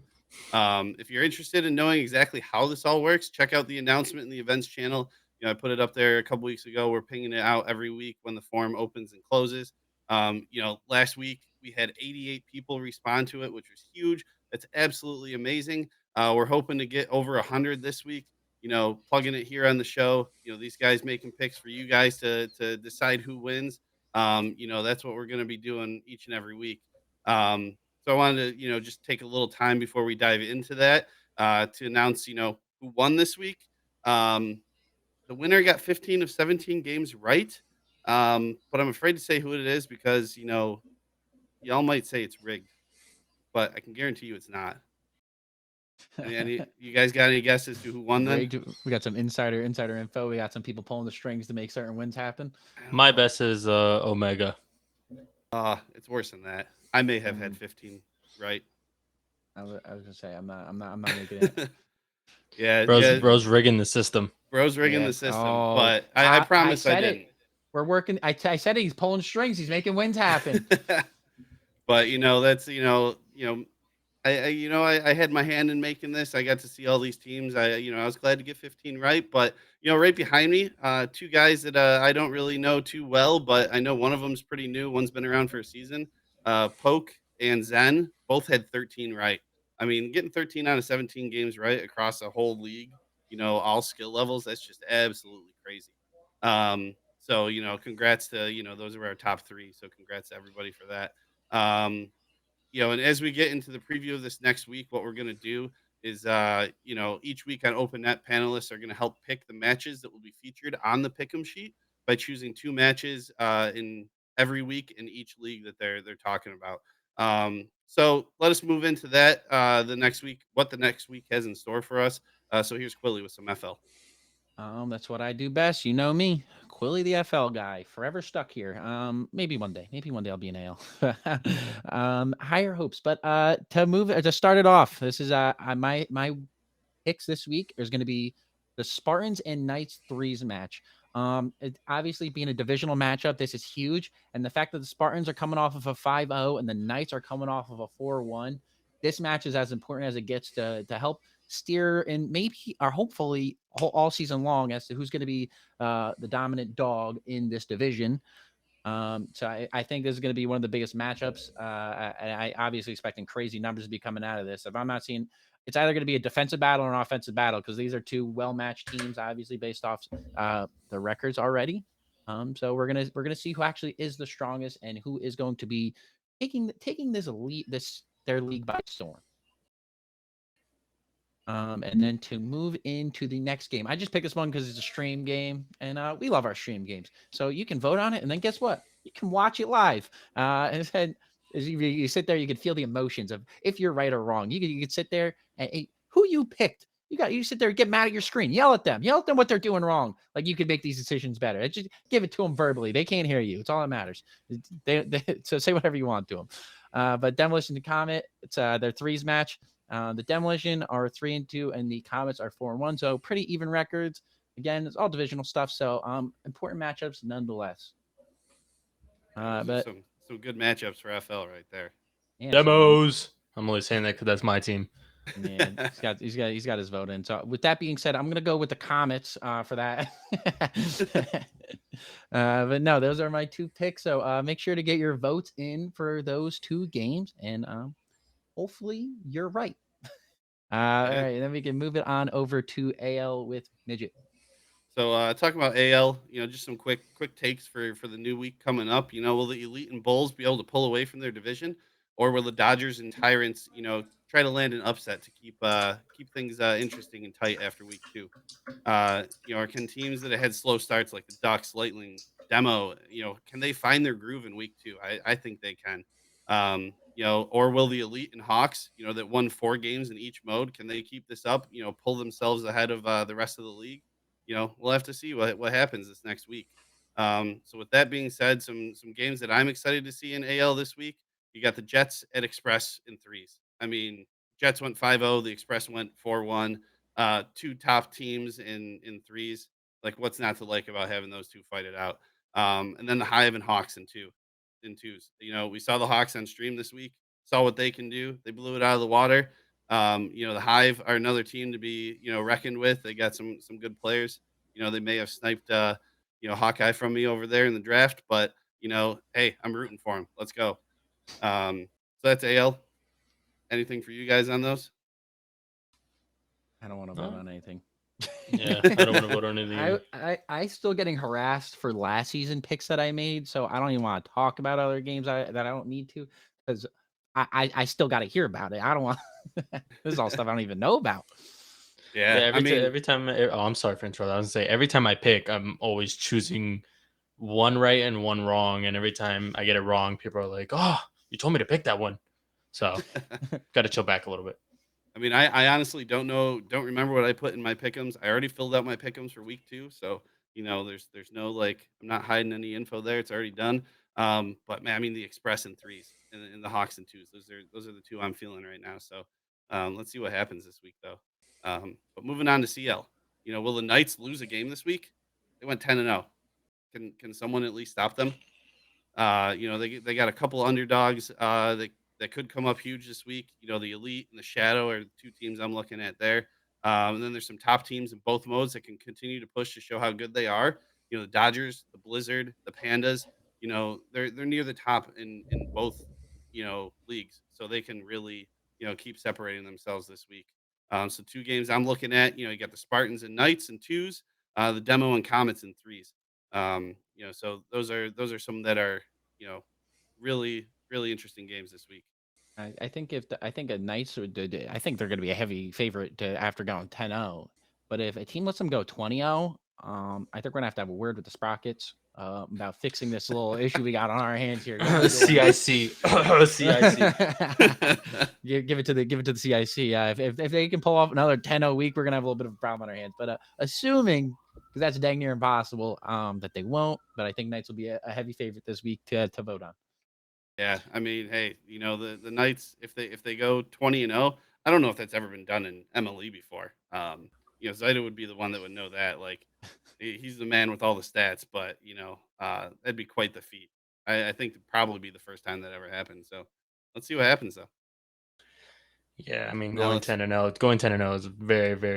If you're interested in knowing exactly how this all works, check out the announcement in the events channel. I put it up there a couple weeks ago. We're pinging it out every week when the form opens and closes. Last week we had 88 people respond to it, which was huge. That's absolutely amazing. We're hoping to get over 100 this week. Plugging it here on the show. These guys making picks for you guys to decide who wins. That's what we're going to be doing each and every week. So I wanted to, just take a little time before we dive into that to announce, who won this week. The winner got 15 of 17 games right. But I'm afraid to say who it is because, y'all might say it's rigged, but I can guarantee you it's not. You guys got any guesses to who won then? We got some insider info. We got some people pulling the strings to make certain wins happen. My best is Omega. It's worse than that. I may have had 15 right. I was gonna say I'm not making it. Yeah, Bro's rigging the system. Bro's rigging the system, but I promise I didn't. We're working. I said he's pulling strings. He's making wins happen. But that's I had my hand in making this. I got to see all these teams. I was glad to get 15 right. But right behind me, two guys that I don't really know too well, but I know one of them's pretty new. One's been around for a season. Poke and Zen both had 13 right. I mean, getting 13 out of 17 games right across a whole league, all skill levels, that's just absolutely crazy. So, congrats to, those are our top three. So congrats to everybody for that. Um, and as we get into the preview of this next week, what we're going to do is, each week on Open Net, panelists are going to help pick the matches that will be featured on the pick'em sheet by choosing two matches in every week in each league that they're talking about. So let us move into that the next week, what the next week has in store for us. So here's Quilly with some FL. That's what I do best. You know me, Quilly the FL guy, forever stuck here. Maybe one day I'll be an AL. Higher hopes, but to start it off, this is my picks this week. There's going to be the Spartans and Knights threes match. Obviously being a divisional matchup, this is huge, and the fact that the Spartans are coming off of a 5-0 and the Knights are coming off of a 4-1, this match is as important as it gets to help steer and maybe or hopefully all season long as to who's going to be the dominant dog in this division. So I think this is going to be one of the biggest matchups. I obviously expecting crazy numbers to be coming out of this. If I'm not seeing, it's either going to be a defensive battle or an offensive battle because these are two well-matched teams, obviously based off the records already. So we're gonna see who actually is the strongest and who is going to be taking their league by storm. And then to move into the next game, I just picked this one because it's a stream game, and we love our stream games. So you can vote on it, and then guess what? You can watch it live. And then as you sit there, you can feel the emotions of if you're right or wrong. You can sit there and who you picked. You sit there, get mad at your screen, yell at them what they're doing wrong. Like you could make these decisions better. Just give it to them verbally. They can't hear you. It's all that matters. So say whatever you want to them. But Demolition to Comet, it's their threes match. The Demolition are 3-2, and the Comets are 4-1. So pretty even records. Again, it's all divisional stuff. So important matchups nonetheless. But some good matchups for FL right there. Yeah, Demos. I'm only saying that because that's my team. Yeah, he's got his vote in. So with that being said, I'm gonna go with the Comets for that. But no, those are my two picks. So make sure to get your votes in for those two games, and hopefully you're right. All right, then we can move it on over to AL with Mijit. So talking about AL, just some quick takes for the new week coming up. Will the Elite and Bulls be able to pull away from their division, or will the Dodgers and Tyrants, try to land an upset to keep things interesting and tight after week 2? Or can teams that have had slow starts like the Ducks, Lightning, Demo, can they find their groove in week 2? I think they can. Or will the Elite and Hawks, that won 4 games in each mode, can they keep this up? Pull themselves ahead of the rest of the league. We'll have to see what happens this next week. So with that being said, some games that I'm excited to see in AL this week. You got the Jets at Express in threes. I mean, Jets went 5-0, the Express went 4-1. Two top teams in threes. Like, what's not to like about having those two fight it out? And then the Hive and Hawks in twos. We saw the Hawks on stream this week. Saw what they can do. They blew it out of the water. The Hive are another team to be, reckoned with. They got some good players. They may have sniped, Hawkeye from me over there in the draft, but hey, I'm rooting for him. Let's go. So that's AL. Anything for you guys on those? I don't want to vote on anything. Yeah, I don't want to vote on anything. I still getting harassed for last season picks that I made, so I don't even want to talk about other games that I don't need to because I still got to hear about it. I don't want this is all stuff I don't even know about. Yeah, every time. Oh, I'm sorry for interrupting. I was gonna say every time I pick, I'm always choosing one right and one wrong, and every time I get it wrong, people are like, "Oh, you told me to pick that one." So, got to chill back a little bit. I honestly don't remember what I put in my pick'ems. I already filled out my pick'ems for week 2, so there's no I'm not hiding any info there. It's already done. But man, the Express in threes and the Hawks in twos. Those are the two I'm feeling right now. So let's see what happens this week though. But moving on to CL, will the Knights lose a game this week? They went 10-0. Can someone at least stop them? They got a couple underdogs that could come up huge this week. The Elite and the Shadow are the two teams I'm looking at there. And then there's some top teams in both modes that can continue to push to show how good they are. The Dodgers, the Blizzard, the Pandas. They're near the top in both leagues, so they can really keep separating themselves this week. So 2 games I'm looking at. You got the Spartans and Knights in twos, the Demo and Comets in threes. So those are some that are really really interesting games this week. I think I think a Knights would I think they're going to be a heavy favorite after going 10-0. But if a team lets them go 20-0, I think we're going to have a word with the Sprockets about fixing this little issue we got on our hands here. CIC. Give it to the CIC. If they can pull off another 10-0 week, we're going to have a little bit of a problem on our hands. But assuming, because that's dang near impossible, that they won't. But I think Knights will be a heavy favorite this week to vote on. Yeah, I mean, hey, the Knights, if they go 20-0, I don't know if that's ever been done in MLE before. Zaida would be the one that would know that. Like, he's the man with all the stats, but that'd be quite the feat. I think it'd probably be the first time that ever happened. So let's see what happens though. Yeah, I mean, Now going let's- 10-0 is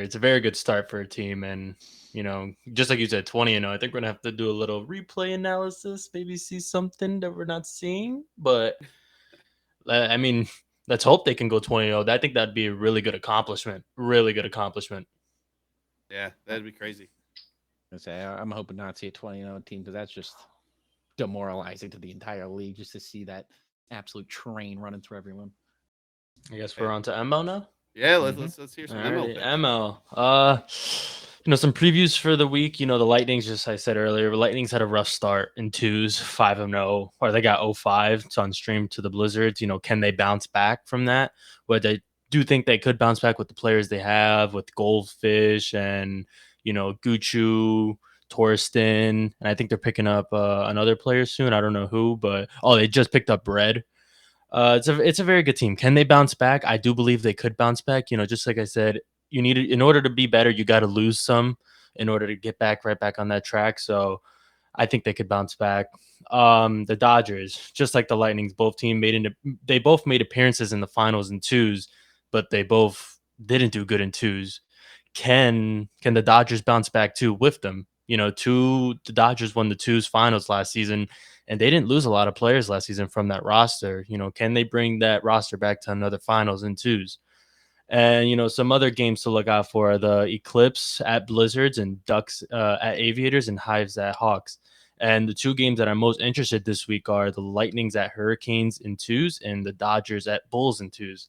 it's a very good start for a team, and just like you said, 20-0. I think we're gonna have to do a little replay analysis, maybe see something that we're not seeing. But I mean, let's hope they can go 20-0. I think that'd be a really good accomplishment. Really good accomplishment. Yeah, that'd be crazy. I'm hoping not to see a 20-0 team, because that's just demoralizing to the entire league, just to see that absolute train running through everyone. I guess we're on to ML now. Yeah, let's hear some ML Alrighty, picks. ML. Some previews for the week. The Lightnings, just I said earlier, Lightnings had a rough start in twos, 5-0, or they got 0-5. It's on stream to the Blizzards. Can they bounce back from that? But I do think they could bounce back with the players they have, with Goldfish and Guchu, Torsten, and I think they're picking up another player soon. I don't know who, but they just picked up Red. It's a very good team. Can they bounce back? I do believe they could bounce back. Just like I said, you need in order to be better, you got to lose some in order to get right back on that track. So I think they could bounce back. The Dodgers, just like the Lightnings, they both made appearances in the finals in twos, but they both didn't do good in twos. Can the Dodgers bounce back too with them? The Dodgers won the twos finals last season, and they didn't lose a lot of players last season from that roster. Can they bring that roster back to another finals in twos? And some other games to look out for are the Eclipse at Blizzards and Ducks at Aviators and Hives at Hawks. And the two games that I'm most interested this week are the Lightnings at Hurricanes in twos and the Dodgers at Bulls in twos.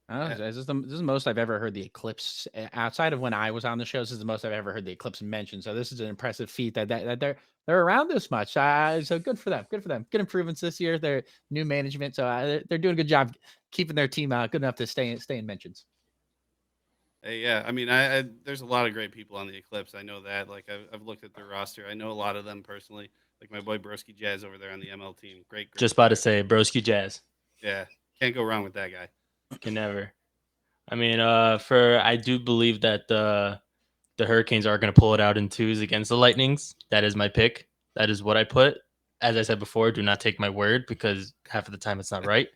This is the most I've ever heard the Eclipse, outside of when I was on the show. This is the most I've ever heard the Eclipse mentioned. So this is an impressive feat that they're around this much. So good for them. Good for them. Good improvements this year. Their new management. So they're doing a good job keeping their team good enough to stay in mentions. Hey, yeah, I mean, there's a lot of great people on the Eclipse. I know that. Like, I've looked at their roster. I know a lot of them personally. Like my boy Broski Jazz over there on the ML team. Great. Just about to say Broski Jazz. Yeah, can't go wrong with that guy. Can never. I mean, I do believe that the Hurricanes are going to pull it out in twos against the Lightnings. That is my pick. That is what I put. As I said before, do not take my word, because half of the time it's not right.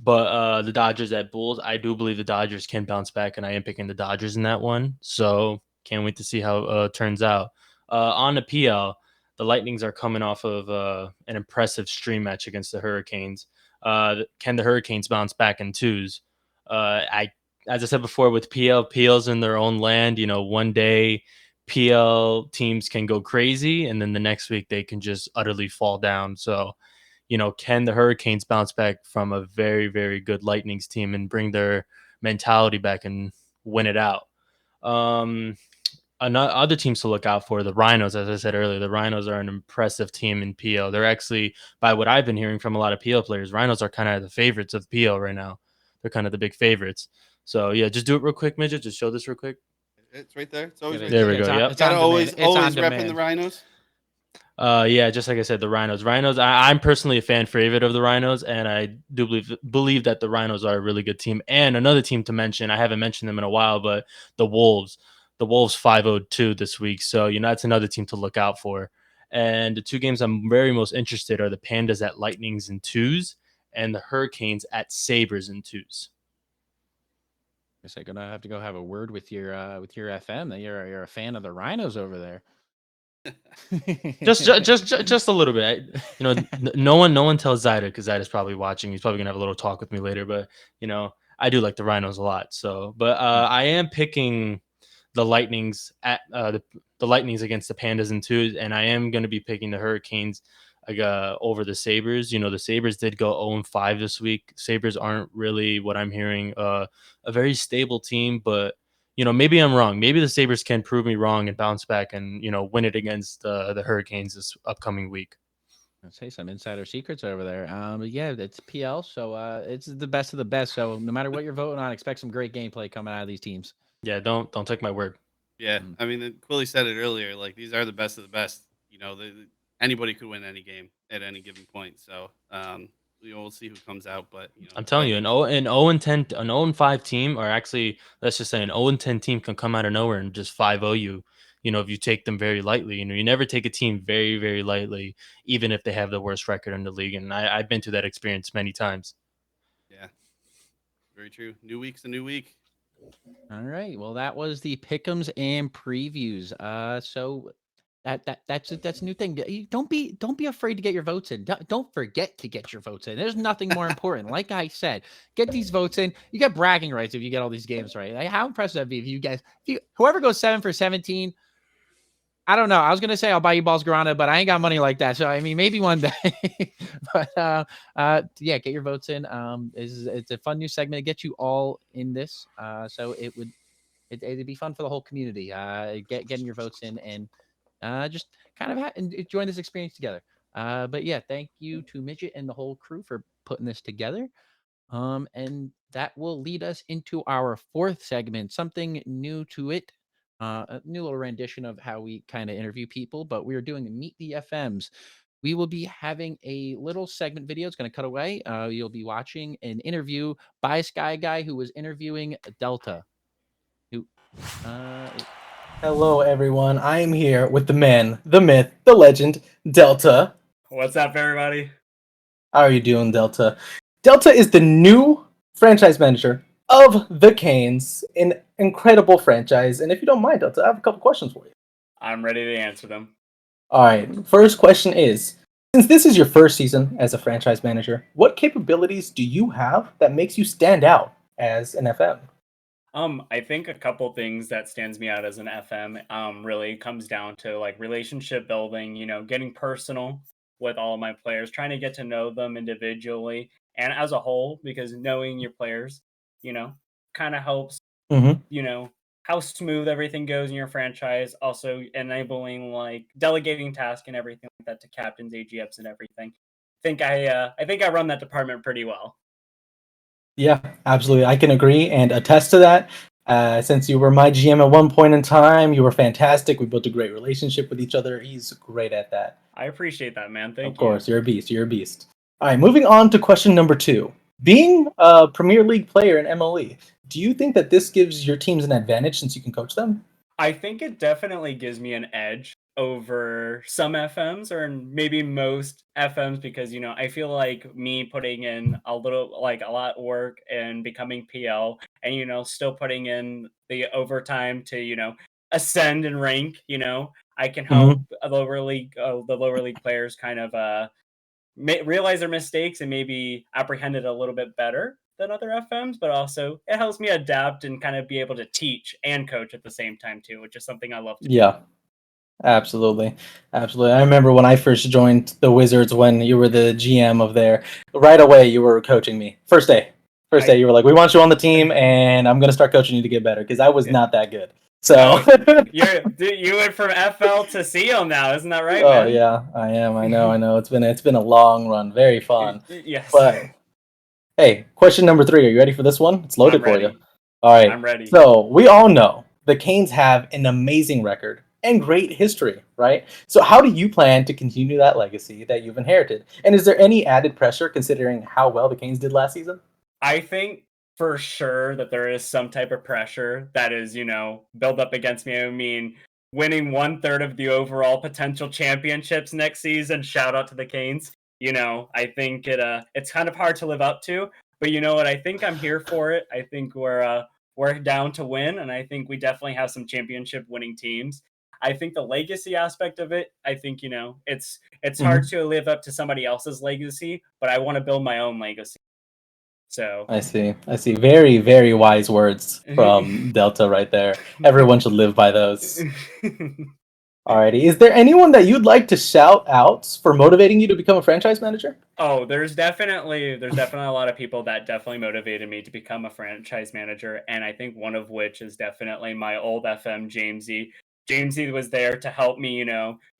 But the Dodgers at Bulls, I do believe the Dodgers can bounce back, and I am picking the Dodgers in that one. So can't wait to see how it turns out. On the PL, the Lightnings are coming off of an impressive stream match against the Hurricanes. Can the Hurricanes bounce back in twos? As I said before, with PL's in their own land. One day PL teams can go crazy, and then the next week they can just utterly fall down. So, can the Hurricanes bounce back from a very, very good Lightnings team and bring their mentality back and win it out? Other teams to look out for, the Rhinos. As I said earlier, the Rhinos are an impressive team in PL. They're actually, by what I've been hearing from a lot of PL players, Rhinos are kind of the favorites of PL right now. They're kind of the big favorites. So yeah, just do it real quick, Midget. Just show this real quick. It's right there. It's always right there. there. We go. Yep. Gotta always repping the Rhinos. Yeah, just like I said, the Rhinos. I'm personally a fan favorite of the Rhinos, and I do believe that the Rhinos are a really good team. And another team to mention, I haven't mentioned them in a while, but the Wolves. The Wolves 5-0-2 this week, so that's another team to look out for. And the two games I'm very most interested are the Pandas at Lightnings in twos and the Hurricanes at Sabres in twos. I guess I'm gonna have to go have a word with your FM. That you're a fan of the Rhinos over there. just a little bit. No one tells Zyder, because Zyder's probably watching. He's probably gonna have a little talk with me later. But I do like the Rhinos a lot. So, but I am picking the Lightnings at the Lightnings against the Pandas in 2, and I am going to be picking the Hurricanes over the Sabres. The Sabres did go 0-5 this week. Sabres aren't really, what I'm hearing, a very stable team, but maybe I'm wrong. Maybe the Sabres can prove me wrong and bounce back and win it against the Hurricanes this upcoming week. I'll say some insider secrets over there. But yeah, it's PL, so it's the best of the best. So no matter what you're voting on, expect some great gameplay coming out of these teams. Yeah, don't take my word. Yeah, I mean, Quilli said it earlier. Like, these are the best of the best. Anybody could win any game at any given point. So, we'll see who comes out. But I'm telling you, an 0-10, an 0-5 team, or actually, let's just say an 0-10 team can come out of nowhere and just 5-0 you. If you take them very lightly. You never take a team very, very lightly, even if they have the worst record in the league. And I've been through that experience many times. Yeah, very true. New week's a new week. All right. Well, that was the pick'ems and previews. So that's a new thing. Don't be afraid to get your votes in. Don't forget to get your votes in. There's nothing more important. Like I said, get these votes in. You get bragging rights if you get all these games right. Like, how impressive that'd be if you guys, whoever goes 7 for 17. I don't know. I was gonna say I'll buy you balls Garana, but I ain't got money like that. So I mean, maybe one day. But yeah, get your votes in. It's a fun new segment to get you all in this. So it'd be fun for the whole community. Getting your votes in and just kind of join this experience together. But yeah, thank you to Mijit and the whole crew for putting this together. And that will lead us into our fourth segment, something new to it. A new little rendition of how we kind of interview people, but we are doing Meet the FMs. We will be having a little segment video. It's going to cut away. You'll be watching an interview by Sky Guy who was interviewing Delta. Hello, everyone. I am here with the man, the myth, the legend, Delta. What's up, everybody? How are you doing, Delta? Delta is the new franchise manager of the Canes, an incredible franchise. And if you don't mind, Delta, I have a couple questions for you. I'm ready to answer them. All right. First question is, since this is your first season as a franchise manager, what capabilities do you have that makes you stand out as an FM? I think a couple things that stands me out as an FM really comes down to like relationship building, getting personal with all of my players, trying to get to know them individually and as a whole, because knowing your players, kind of helps, how smooth everything goes in your franchise. Also enabling like delegating tasks and everything like that to captains, AGFs and everything. I think I run that department pretty well. Yeah, absolutely. I can agree and attest to that. Since you were my GM at one point in time, you were fantastic. We built a great relationship with each other. He's great at that. I appreciate that, man. Thank you. Of course, you're a beast. You're a beast. All right, moving on to question number 2. Being a Premier League player in MLE, do you think that this gives your teams an advantage since you can coach them? I think it definitely gives me an edge over some FMs or maybe most FMs because, I feel like me putting in a lot of work and becoming PL and, still putting in the overtime to, ascend and rank, I can help the lower league players kind of realize their mistakes and maybe apprehend it a little bit better than other FMs, but also it helps me adapt and kind of be able to teach and coach at the same time too, which is something I love to do. Yeah. Absolutely. Absolutely. I remember when I first joined the Wizards when you were the GM of there, right away you were coaching me. First day you were like, we want you on the team and I'm going to start coaching you to get better because I was not that good. So you went from FL to CL now, isn't that right? Oh man? yeah, I am. I know. It's been a long run, very fun. Yes. But hey, question number 3. Are you ready for this one? It's loaded for you. All right. I'm ready. So we all know the Canes have an amazing record and great history, right? So how do you plan to continue that legacy that you've inherited? And is there any added pressure considering how well the Canes did last season? I think for sure that there is some type of pressure that is, built up against me. I mean, winning 1/3 of the overall potential championships next season. Shout out to the Canes. I think it's kind of hard to live up to, but you know what? I think I'm here for it. I think we're down to win, and I think we definitely have some championship winning teams. I think the legacy aspect of it, I think, it's hard to live up to somebody else's legacy, but I want to build my own legacy. So I see. Very, very wise words from Delta right there. Everyone should live by those. Alrighty. Is there anyone that you'd like to shout out for motivating you to become a franchise manager? Oh, there's definitely a lot of people that definitely motivated me to become a franchise manager, and I think one of which is definitely my old FM Jamesy. Jamesy was there to help me,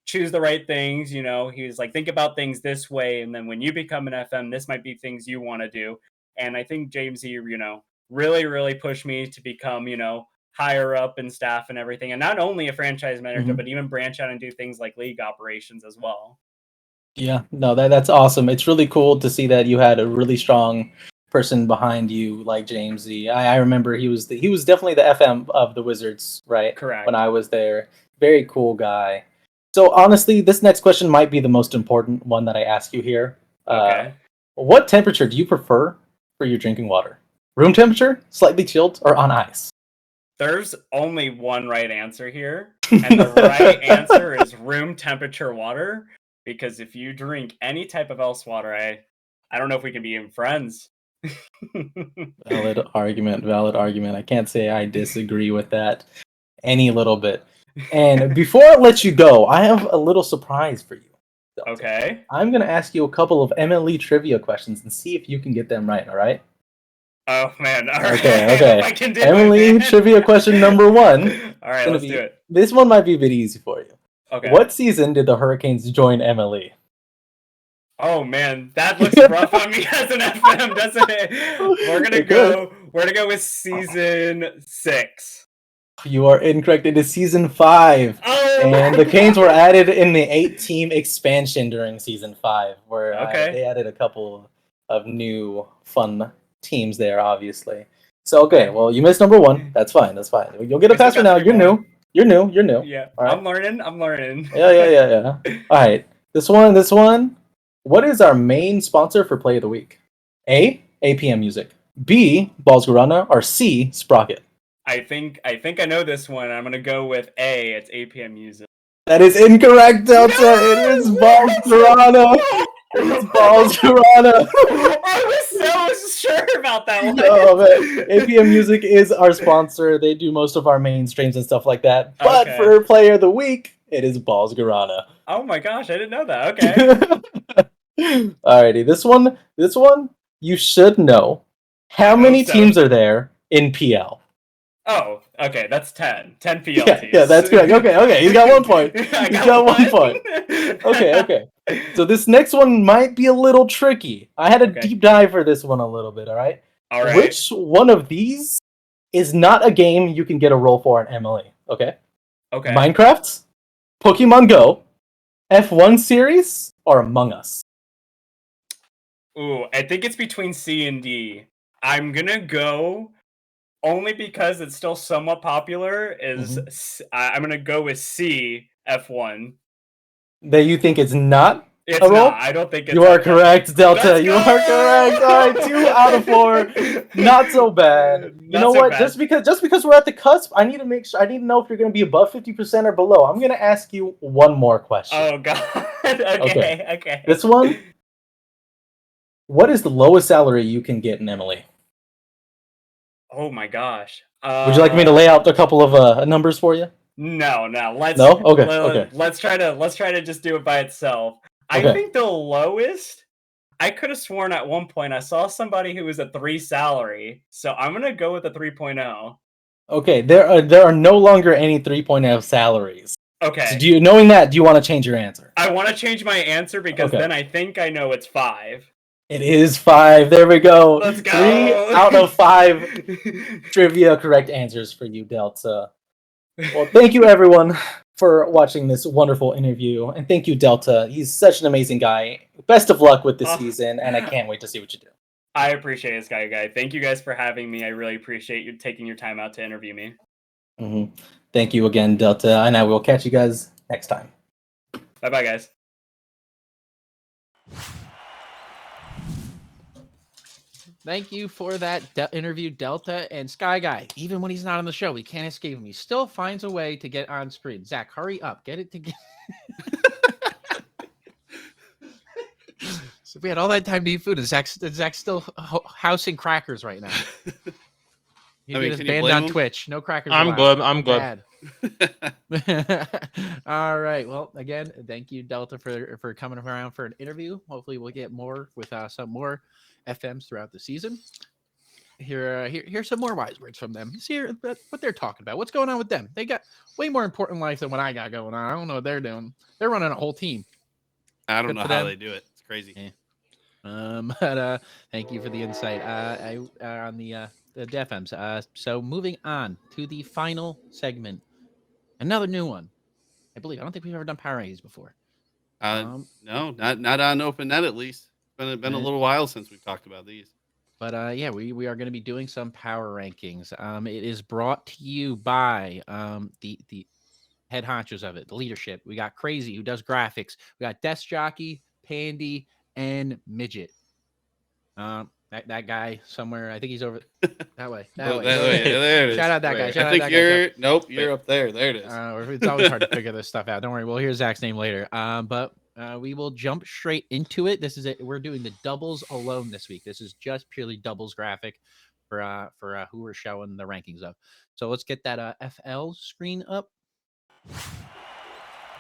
choose the right things. He was like, think about things this way, and then when you become an FM, this might be things you want to do. And I think Jamesy, really, really pushed me to become, higher up in staff and everything, and not only a franchise manager, but even branch out and do things like league operations as well. Yeah, no, that's awesome. It's really cool to see that you had a really strong person behind you like Jamesy. I remember he was definitely the FM of the Wizards, right? Correct. When I was there. Very cool guy. So honestly, this next question might be the most important one that I ask you here. Okay. What temperature do you prefer for your drinking water? Room temperature, slightly chilled, or on ice? There's only one right answer here, and the right answer is room temperature water. Because if you drink any type of else water, I don't know if we can be even friends. Valid argument. I can't say I disagree with that any little bit. And before I let you go, I have a little surprise for you. Delta. Okay. I'm going to ask you a couple of MLE trivia questions and see if you can get them right, all right? Oh, man. All right. Okay. I can do MLE it, trivia question number 1. All right, let's do it. This one might be a bit easy for you. Okay. What season did the Hurricanes join MLE? Oh man, that looks rough on me as an FM, doesn't it? We're gonna go with season 6. You are incorrect. It is season 5. Oh, and the Canes were added in the 8-team expansion during season 5, where they added a couple of new fun teams there, obviously. So well, you missed number 1. That's fine. You'll get a pass for now. You're new. You're new. Yeah, all right. I'm learning. Yeah. All right. This one. What is our main sponsor for Play of the Week? A, APM Music. B, Balls Guarana. Or C, Sprocket. I think I know this one. I'm gonna go with A. It's APM Music. That is incorrect, Delta. No! It is Balls Guarana. It's Balls Guarana. I was so sure about that one. Oh, man. APM Music is our sponsor. They do most of our main streams and stuff like that. But for Player of the Week, it is Balls Guarana. Oh my gosh, I didn't know that. Okay. Alrighty, this one you should know. How many teams are there in PL? Oh, okay, that's 10. 10 PL teams. Yeah, that's correct. Okay, he's got 1 point. He's got 1 point. Okay. So this next one might be a little tricky. I had a deep dive for this one a little bit, all right? All right. Which one of these is not a game you can get a roll for in MLE, okay? Okay. Minecraft, Pokemon Go, F1 series, or Among Us? Ooh, I think it's between C and D. I'm gonna go, only because it's still somewhat popular, I'm gonna go with C, F1. That you think it's not? It's not. I don't think it's. You are correct, Delta. You are correct. All right, 2 out of 4. Not so bad. You know what? Just because we're at the cusp, I need to make sure. I need to know if you're going to be above 50% or below. I'm going to ask you one more question. Oh God. Okay. This one. What is the lowest salary you can get in MLE? Oh my gosh. Would you like me to lay out a couple of numbers for you? No. Okay. Let's try to just do it by itself. I think the lowest, I could have sworn at one point I saw somebody who was a 3 salary, so I'm gonna go with a 3.0. Okay, there are no longer any 3.0 salaries. Okay. So knowing that, do you want to change your answer? I want to change my answer because then I think I know it's 5. It is 5. There we go. Let's go. 3 out of 5 trivia correct answers for you, Delta. Well, thank you everyone for watching this wonderful interview, and thank you, Delta. He's such an amazing guy. Best of luck with this season, and I can't wait to see what you do. I appreciate it, Sky Guy. Thank you guys for having me. I really appreciate you taking your time out to interview me. Mm-hmm. Thank you again, Delta, and I will catch you guys next time. Bye-bye, guys. Thank you for that interview, Delta. And Sky Guy, even when he's not on the show, we can't escape him. He still finds a way to get on screen. Zach, hurry up. Get it together. So we had all that time to eat food, and Zach's still housing crackers right now. He's I mean, getting can you banned blame on him? Twitch. No crackers I'm allowed. good. I'm good. Bad. All right. Well, again, thank you, Delta, for coming around for an interview. Hopefully, we'll get more with some more FMs throughout the season. Here's some more wise words from them. See what they're talking about. What's going on with them? They got way more important life than what I got going on. I don't know what they're doing. They're running a whole team. I don't Good know for how them. they do it. It's crazy. Yeah. But thank you for the insight. On the FMs. So moving on to the final segment, another new one. I believe. I don't think we've ever done Power Rankings before. No, not on OpenNet at least. It's been a little while since we've talked about these. But yeah, we are going to be doing some Power Rankings. It is brought to you by the head honchos of it, the leadership. We got Crazy, who does graphics. We got Desk Jockey, Pandy, and Mijit. That guy somewhere. I think he's over that way. That way. There it is. Shout out that guy. Shout out I think that you're guy. nope. You're up there. There it is. It's always hard to figure this stuff out. Don't worry. We'll hear Zach's name later. But we will jump straight into it. This is it. We're doing the doubles alone this week. This is just purely doubles graphic for who we're showing the rankings of. So let's get that FL screen up.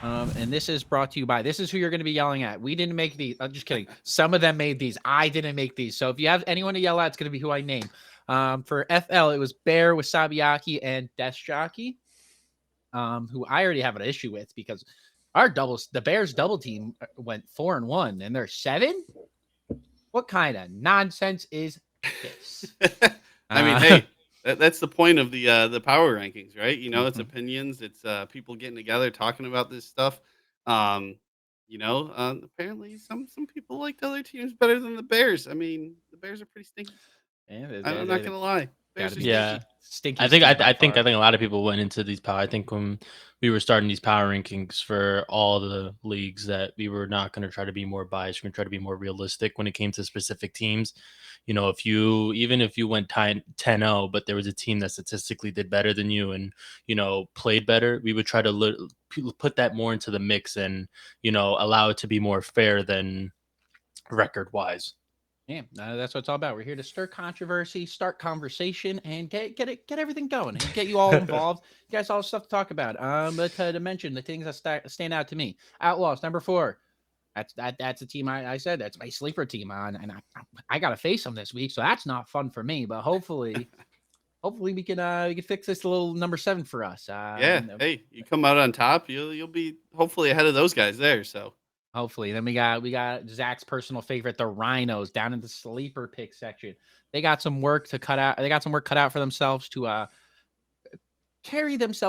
And this is brought to you by, this is who you're going to be yelling at. We didn't make these. I'm just kidding. Some of them made these. I didn't make these. So if you have anyone to yell at, it's going to be who I name. For FL, it was Bear, Wasabiaki, and Desk Jockey, who I already have an issue with because our doubles, the Bears double team went 4-1 and they're 7. What kind of nonsense is this? I mean, hey, that's the point of the power rankings, right? You know, it's opinions, it's people getting together talking about this stuff. Apparently some people like the other teams better than the Bears. I mean, the Bears are pretty stinky. Yeah, I'm not gonna lie. Bears are Yeah. stinky. I think a lot of people went into these power. I think when we were starting these power rankings for all the leagues, that we were not going to try to be more biased. We're going to try to be more realistic when it came to specific teams. You know, if you went 10-0, but there was a team that statistically did better than you and, you know, played better, we would try to put that more into the mix and, you know, allow it to be more fair than record wise. Yeah, that's what it's all about. We're here to stir controversy, start conversation, and get everything going, and get you all involved. You guys all have stuff to talk about. But to mention the things that stand out to me: Outlaws, number 4. That's a team I said that's my sleeper team on, and I got to face them this week, so that's not fun for me. But hopefully we can fix this little number 7 for us. Hey, you come out on top, you'll be hopefully ahead of those guys there. So. Hopefully. Then we got Zach's personal favorite, the Rhinos, down in the sleeper pick section. They got some work to cut out. They got some work cut out for themselves to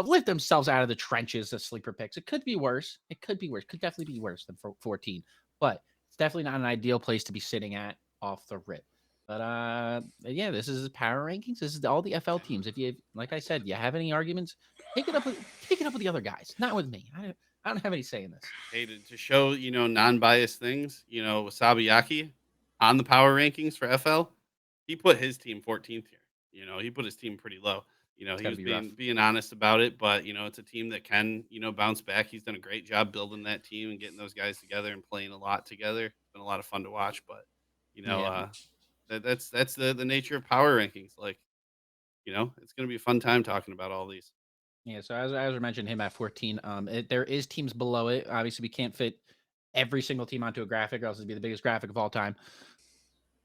lift themselves out of the trenches of sleeper picks. It could be worse. It could definitely be worse than 14. But it's definitely not an ideal place to be sitting at off the rip. But yeah, this is power rankings. This is all the FL teams. If you, like I said, you have any arguments, take it up with the other guys, not with me. I don't have any say in this. Hey, to show, non-biased things, Wasabiaki on the power rankings for FL, he put his team 14th here. He put his team pretty low. He was being honest about it, but, it's a team that can, bounce back. He's done a great job building that team and getting those guys together and playing a lot together. It's been a lot of fun to watch, but, that's the nature of power rankings. Like, it's going to be a fun time talking about all these. Yeah, so as I mentioned, him at 14. There is teams below it. Obviously, we can't fit every single team onto a graphic, or else it'd be the biggest graphic of all time.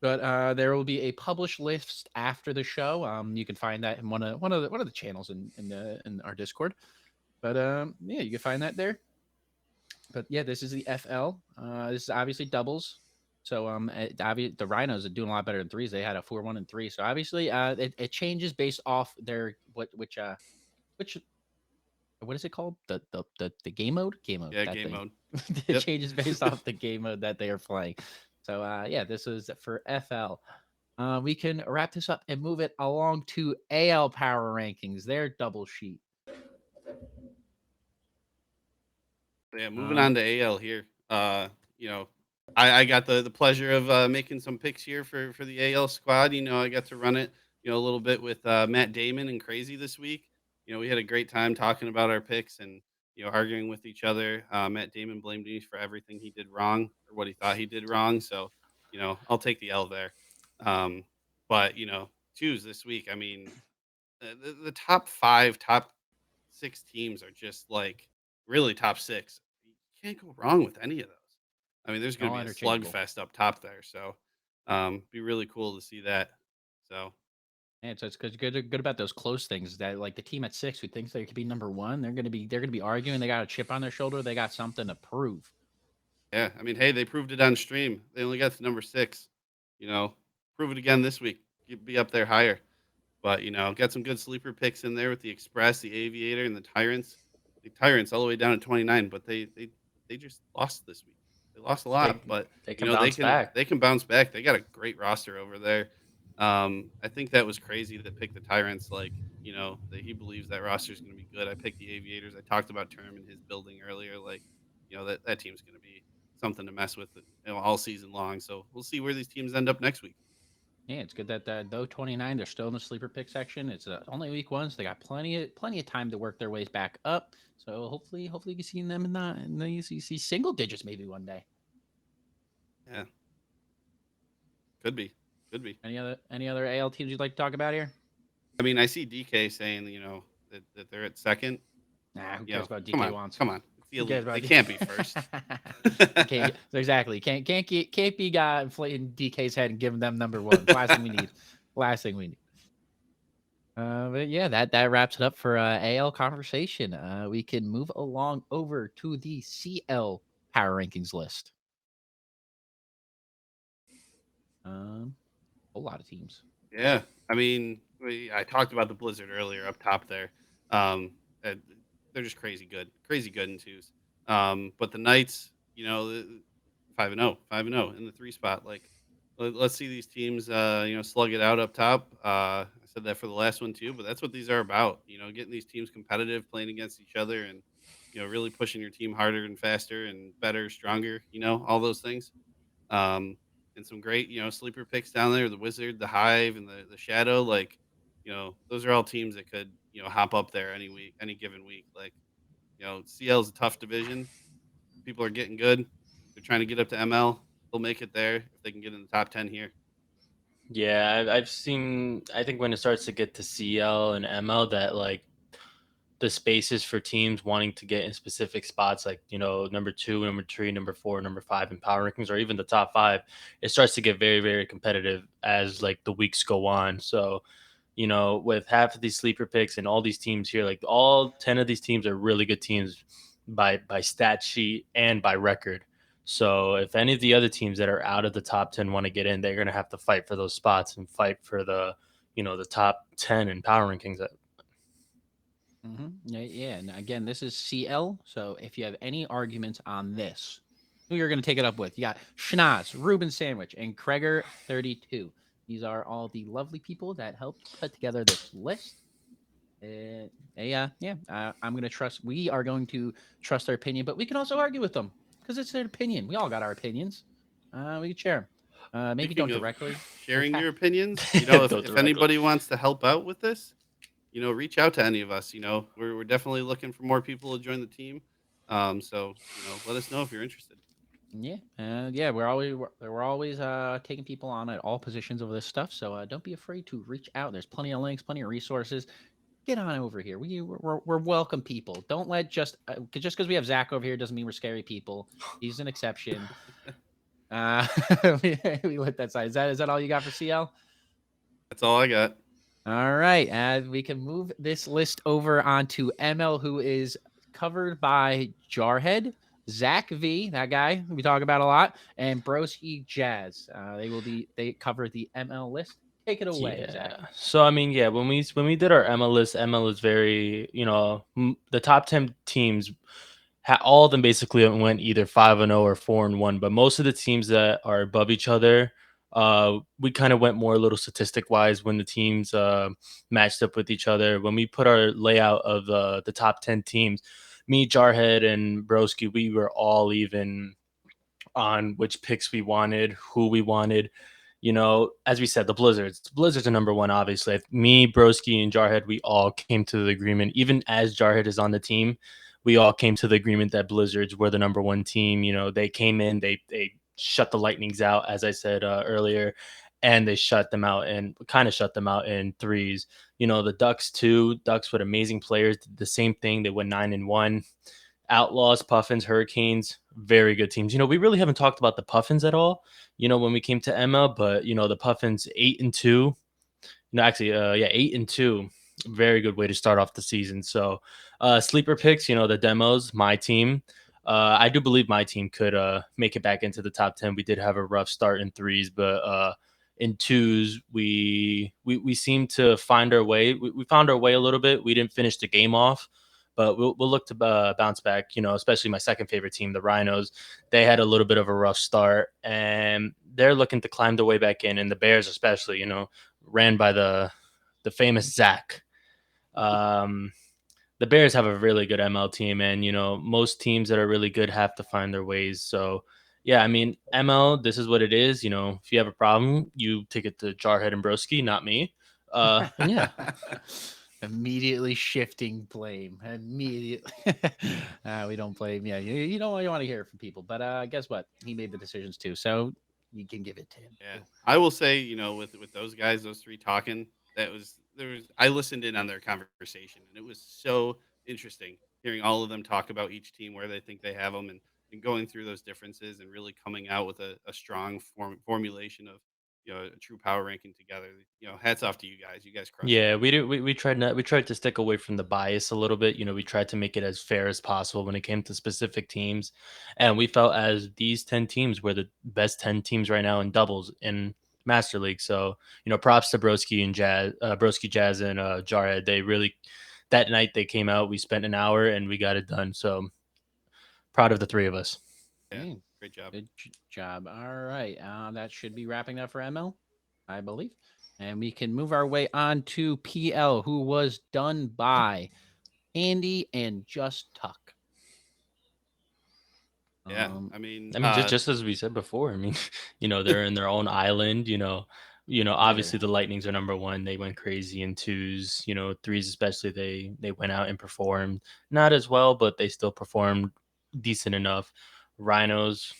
But there will be a published list after the show. You can find that in one of the channels in our Discord. But yeah, you can find that there. But yeah, this is the FL. This is obviously doubles. So the Rhinos are doing a lot better than threes. They had a 4-1 and 3. So obviously, it changes based off their what is it called? The game mode? Game mode. Yeah, game mode. It changes based off the game mode that they are playing. So yeah, this is for FL. We can wrap this up and move it along to AL power rankings, their double sheet. Yeah, moving on to AL here. I got the pleasure of making some picks here for the AL squad. I got to run it, a little bit with Matt Damon and Crazy this week. We had a great time talking about our picks and, arguing with each other. Matt Damon blamed me for everything he did wrong or what he thought he did wrong. So I'll take the L there. But choose this week. I mean, the top 5, top 6 teams are just like really top 6. You can't go wrong with any of those. I mean, there's going All to be a interchangeable. slugfest up top there. So, be really cool to see that. So, And so it's good about those close things that like the team at 6 who thinks they could be number 1, they're gonna be arguing. They got a chip on their shoulder. They got something to prove. yeah, I mean, hey, they proved it on stream. They only got to number 6. Prove it again this week. Be up there higher. But got some good sleeper picks in there with the Express, the Aviator, and the Tyrants. The Tyrants all the way down at 29, but they just lost this week. They lost a lot, but They can bounce back. they can bounce back. They got a great roster over there. I think that was crazy to pick the Tyrants. Like that he believes that roster is going to be good. I picked the Aviators. I talked about Term and his building earlier. Like that team's going to be something to mess with all season long. So we'll see where these teams end up next week. Yeah, it's good that though 29, they're still in the sleeper pick section. It's only week 1, so they got plenty of time to work their ways back up. So hopefully you can see them in the you see single digits maybe one day. Yeah, could be. Any other AL teams you'd like to talk about here? I mean, I see DK saying that they're at second. Nah, who cares about DK come on, wants? Come on, they DK? can't be first. Exactly. Can't be guy inflating DK's head and giving them number 1. Last thing we need. But yeah, that wraps it up for AL conversation. We can move along over to the CL power rankings list. A whole lot of teams. Yeah, I mean, I talked about the Blizzard earlier up top there. They're just crazy good in 2s. But the Knights, 5-0 in the 3 spot. Like, let's see these teams, slug it out up top. I said that for the last one too, but that's what these are about. Getting these teams competitive, playing against each other, and really pushing your team harder and faster and better, stronger. All those things. And some great, sleeper picks down there. The Wizard, the Hive, and the Shadow. Like, those are all teams that could, hop up there any week, any given week. Like, CL is a tough division. People are getting good. They're trying to get up to ML. They'll make it there if they can get in the top 10 here. Yeah, I've seen. I think when it starts to get to CL and ML, that like the spaces for teams wanting to get in specific spots, like number 2, number 3, number 4, number 5 in power rankings, or even the top 5, it starts to get very, very competitive as like the weeks go on. So, with half of these sleeper picks and all these teams here, like all 10 of these teams are really good teams by stat sheet and by record. So if any of the other teams that are out of the top 10 want to get in, they're going to have to fight for those spots and fight for the top 10 in power rankings. Yeah. And again, this is CL. So if you have any arguments on this, who you're going to take it up with? You got Schnaz, Ruben Sandwich, and Kreger32. These are all the lovely people that helped put together this list. I'm going to trust. We are going to trust their opinion, but we can also argue with them because it's their opinion. We all got our opinions. We can share them. Maybe Speaking don't of directly. sharing your opinions. If anybody wants to help out with this, reach out to any of us. We're definitely looking for more people to join the team. So let us know if you're interested. Yeah. We're always taking people on at all positions of this stuff. So don't be afraid to reach out. There's plenty of links, plenty of resources. Get on over here. We're welcome people. Don't let just because we have Zach over here doesn't mean we're scary people. He's an exception. We let that side. Is that all you got for CL? That's all I got. All right. We can move this list over onto ML, who is covered by Jarhead, ZackV, that guy we talk about a lot, and Broski Jazz. They cover the ML list. Take it away, Zach. So I mean, when we did our ML list, ML is very, the top 10 teams, all of them basically went either 5-0 or 4-1. But most of the teams that are above each other, we kind of went more a little statistic wise when the teams matched up with each other. When we put our layout of the top 10 teams, me, Jarhead, and Broski, we were all even on which picks we wanted, who we wanted. As we said, the Blizzards are number 1, obviously. Me, Broski, and Jarhead, we all came to the agreement. Even as Jarhead is on the team, we all came to the agreement that Blizzards were the number 1 team. They came in, they shut the Lightnings out, as I said earlier, and they shut them out and kind of shut them out in threes. The Ducks too. Ducks with amazing players did the same thing. They went 9-1. Outlaws, Puffins, Hurricanes, very good teams. We really haven't talked about the Puffins at all. When we came to ML, but the Puffins 8-2. No, actually, 8-2. Very good way to start off the season. So, sleeper picks, the demos, my team. I do believe my team could make it back into the top 10. We did have a rough start in threes, but in twos, we seemed to find our way. We found our way a little bit. We didn't finish the game off, but we'll look to bounce back. Especially my second favorite team, the Rhinos. They had a little bit of a rough start, and they're looking to climb their way back in. And the Bears, especially, ran by the famous Zach. The Bears have a really good ML team, and most teams that are really good have to find their ways. So yeah, I mean, ML, this is what it is. If you have a problem, you take it to Jarhead and Broski, not me. And yeah. Immediately shifting blame. Immediately. We don't blame. Yeah, you don't want to hear it from people. But guess what? He made the decisions too, so you can give it to him. Yeah, I will say, with those guys, those three talking, I listened in on their conversation, and it was so interesting hearing all of them talk about each team, where they think they have them, and going through those differences and really coming out with a strong formulation of a true power ranking together. Hats off to you guys. You guys crushed it. Yeah, we tried to stick away from the bias a little bit. We tried to make it as fair as possible when it came to specific teams, and we felt as these 10 teams were the best 10 teams right now in doubles in Master League. So props to Broski and Jazz and Jarhead. They really, that night they came out. We spent an hour and we got it done. So proud of the three of us. Yeah, great job. Good job. All right, that should be wrapping up for ML, I believe. And we can move our way on to PL, who was done by Andy and Just Tuck. Yeah, I mean, just as we said before, I mean, they're in their own island. Obviously the Lightnings are number one. They went crazy in twos. Threes especially. They went out and performed not as well, but they still performed decent enough. Rhinos,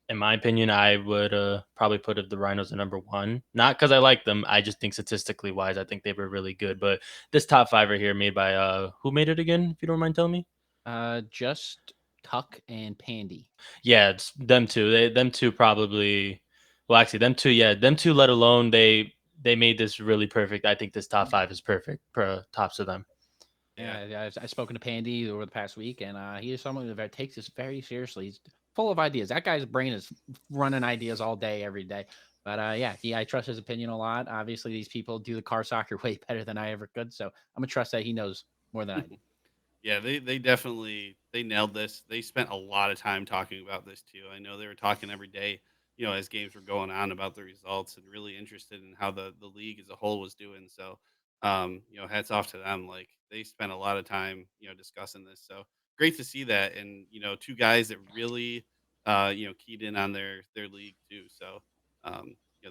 in my opinion, I would probably put the Rhinos at number one. Not because I like them. I just think statistically wise, I think they were really good. But this top five right here made by who made it again, if you don't mind telling me? Just Tuck and Pandy. Yeah, it's them two. Them two probably. Well, actually, them two. Yeah, them two. Let alone they made this really perfect. I think this top five is perfect. Tops of them. Yeah, I've spoken to Pandy over the past week, and he is someone that takes this very seriously. He's full of ideas. That guy's brain is running ideas all day, every day. But I trust his opinion a lot. Obviously, these people do the car soccer way better than I ever could, so I'm gonna trust that he knows more than I do. Yeah, they definitely nailed this. They spent a lot of time talking about this too. I know they were talking every day, as games were going on, about the results, and really interested in how the league as a whole was doing. So, hats off to them. Like, they spent a lot of time, discussing this. So great to see that, and two guys that really, keyed in on their league too. So,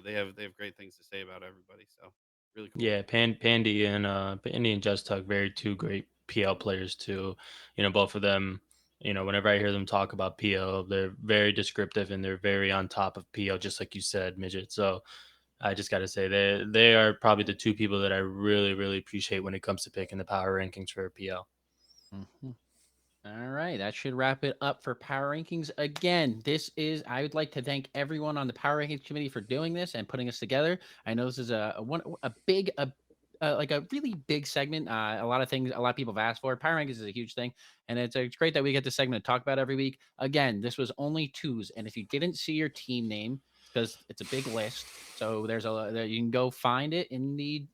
they have great things to say about everybody. So really cool. Yeah, Pandy and Just Tuck, very two great PL players too. Both of them. Whenever I hear them talk about PL, they're very descriptive and they're very on top of PL, just like you said, Midget. So I just got to say they are probably the two people that I really, really appreciate when it comes to picking the power rankings for PL. Mm-hmm. All right, that should wrap it up for Power Rankings. Again, I would like to thank everyone on the Power Rankings committee for doing this and putting us together. I know this is a really big segment. A lot of people have asked for. Power Rankings is a huge thing, and it's great that we get this segment to talk about every week. Again, this was only twos, and if you didn't see your team name, because it's a big list, so you can go find it in the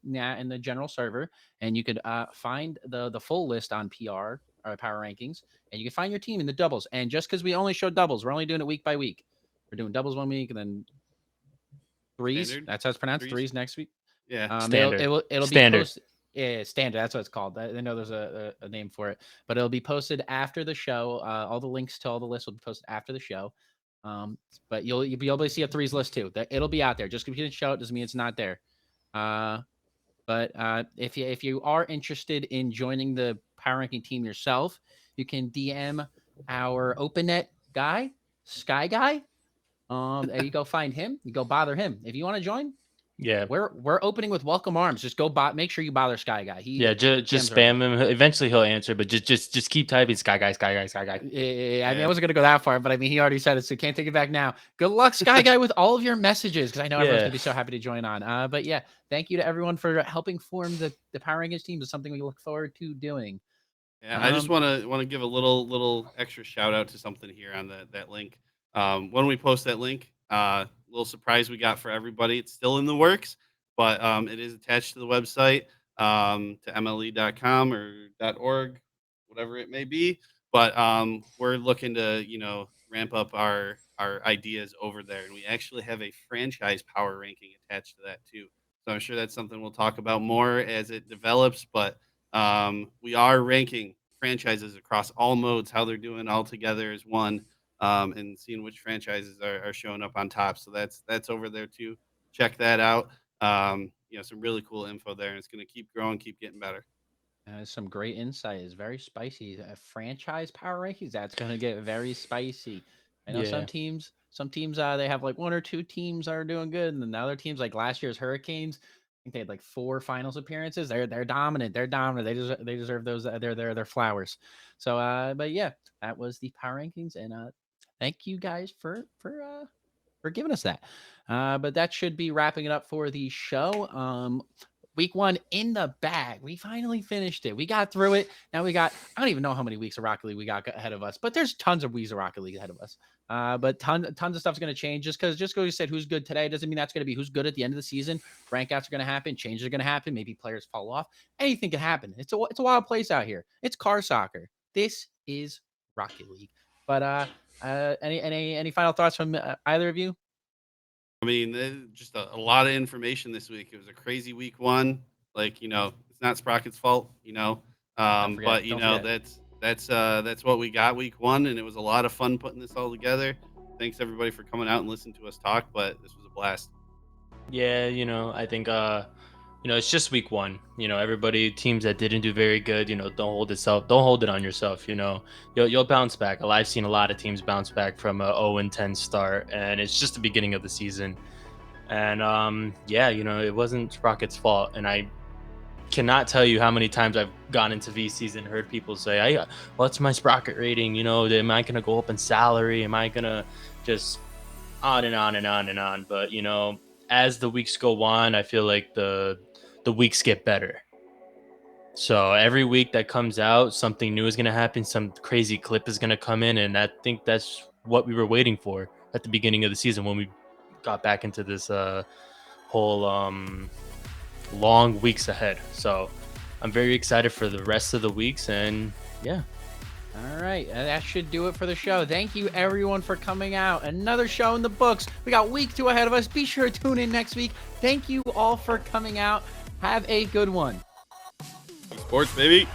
general server, and you could find the full list on PR. Power Rankings, and you can find your team in the doubles. And just because we only show doubles, we're only doing it week by week. We're doing doubles one week and then threes. Standard? That's how it's pronounced. Threes next week. Yeah, standard. It'll Standard. be posted. Yeah, standard. That's what it's called. I know there's a name for it, but it'll be posted after the show. All the links to all the lists will be posted after the show. But you'll be able to see a threes list too. It'll be out there. Just because you didn't show it doesn't mean it's not there. But if you are interested in joining the Power Ranking team yourself, you can DM our OpenNet guy, Sky Guy, You go find him. You go bother him. If you want to join, Yeah. We're opening with welcome arms. Just go make sure you bother Sky Guy. Just spam him. Eventually he'll answer, but just keep typing Sky Guy. Yeah, I mean, I wasn't gonna go that far, but I mean, he already said it, so can't take it back now. Good luck, Sky Guy, with all of your messages, because I know everyone's gonna be so happy to join on. But yeah, thank you to everyone for helping form the Power Rankings team. It's something we look forward to doing. Yeah, I just want to give a little extra shout out to something here on that link. When we post that link, little surprise we got for everybody. It's still in the works, but it is attached to the website, to MLE.com or .org, whatever it may be. But we're looking to ramp up our ideas over there, and we actually have a franchise power ranking attached to that too. So I'm sure that's something we'll talk about more as it develops. But we are ranking franchises across all modes, how they're doing all together as one, and seeing which franchises are showing up on top. So that's over there too. Check that out. Some really cool info there, and it's going to keep growing, keep getting better. Some great insight. It's very spicy. Franchise power rankings, that's going to get very spicy. I know some teams, they have like 1 or 2 teams are doing good, and then the other teams, like last year's Hurricanes, I think they had like 4 finals appearances. They're dominant. They're dominant. They deserve those. They're flowers. So, but yeah, that was the power rankings, and thank you guys for giving us that. But that should be wrapping it up for the show. Week 1 in the bag. We finally finished it. We got through it. Now I don't even know how many weeks of Rocket League we got ahead of us, but there's tons of weeks of Rocket League ahead of us. But tons of stuff's going to change. Just because you said who's good today doesn't mean that's going to be who's good at the end of the season. Rank outs are going to happen. Changes are going to happen. Maybe players fall off. Anything can happen. It's a wild place out here. It's car soccer. This is Rocket League. But any final thoughts from either of you? I mean, just a lot of information this week. It was a crazy week 1. Like, it's not Sprocket's fault, but that's what we got week 1, and it was a lot of fun putting this all together. Thanks everybody for coming out and listening to us talk, but this was a blast. Yeah, I think it's just week 1. Everybody, teams that didn't do very good, don't hold it on yourself. You'll bounce back. I've seen a lot of teams bounce back from a 0-10 start, and it's just the beginning of the season. And it wasn't Sprocket's fault, and I cannot tell you how many times I've gone into VCs and heard people say, what's my Sprocket rating? Am I gonna go up in salary? Am I gonna just on and on and on and on? But as the weeks go on, I feel like the weeks get better. So every week that comes out, something new is going to happen. Some crazy clip is going to come in. And I think that's what we were waiting for at the beginning of the season when we got back into this whole long weeks ahead. So I'm very excited for the rest of the weeks. And yeah. All right, that should do it for the show. Thank you, everyone, for coming out. Another show in the books. We got week 2 ahead of us. Be sure to tune in next week. Thank you all for coming out. Have a good one. Esports, baby.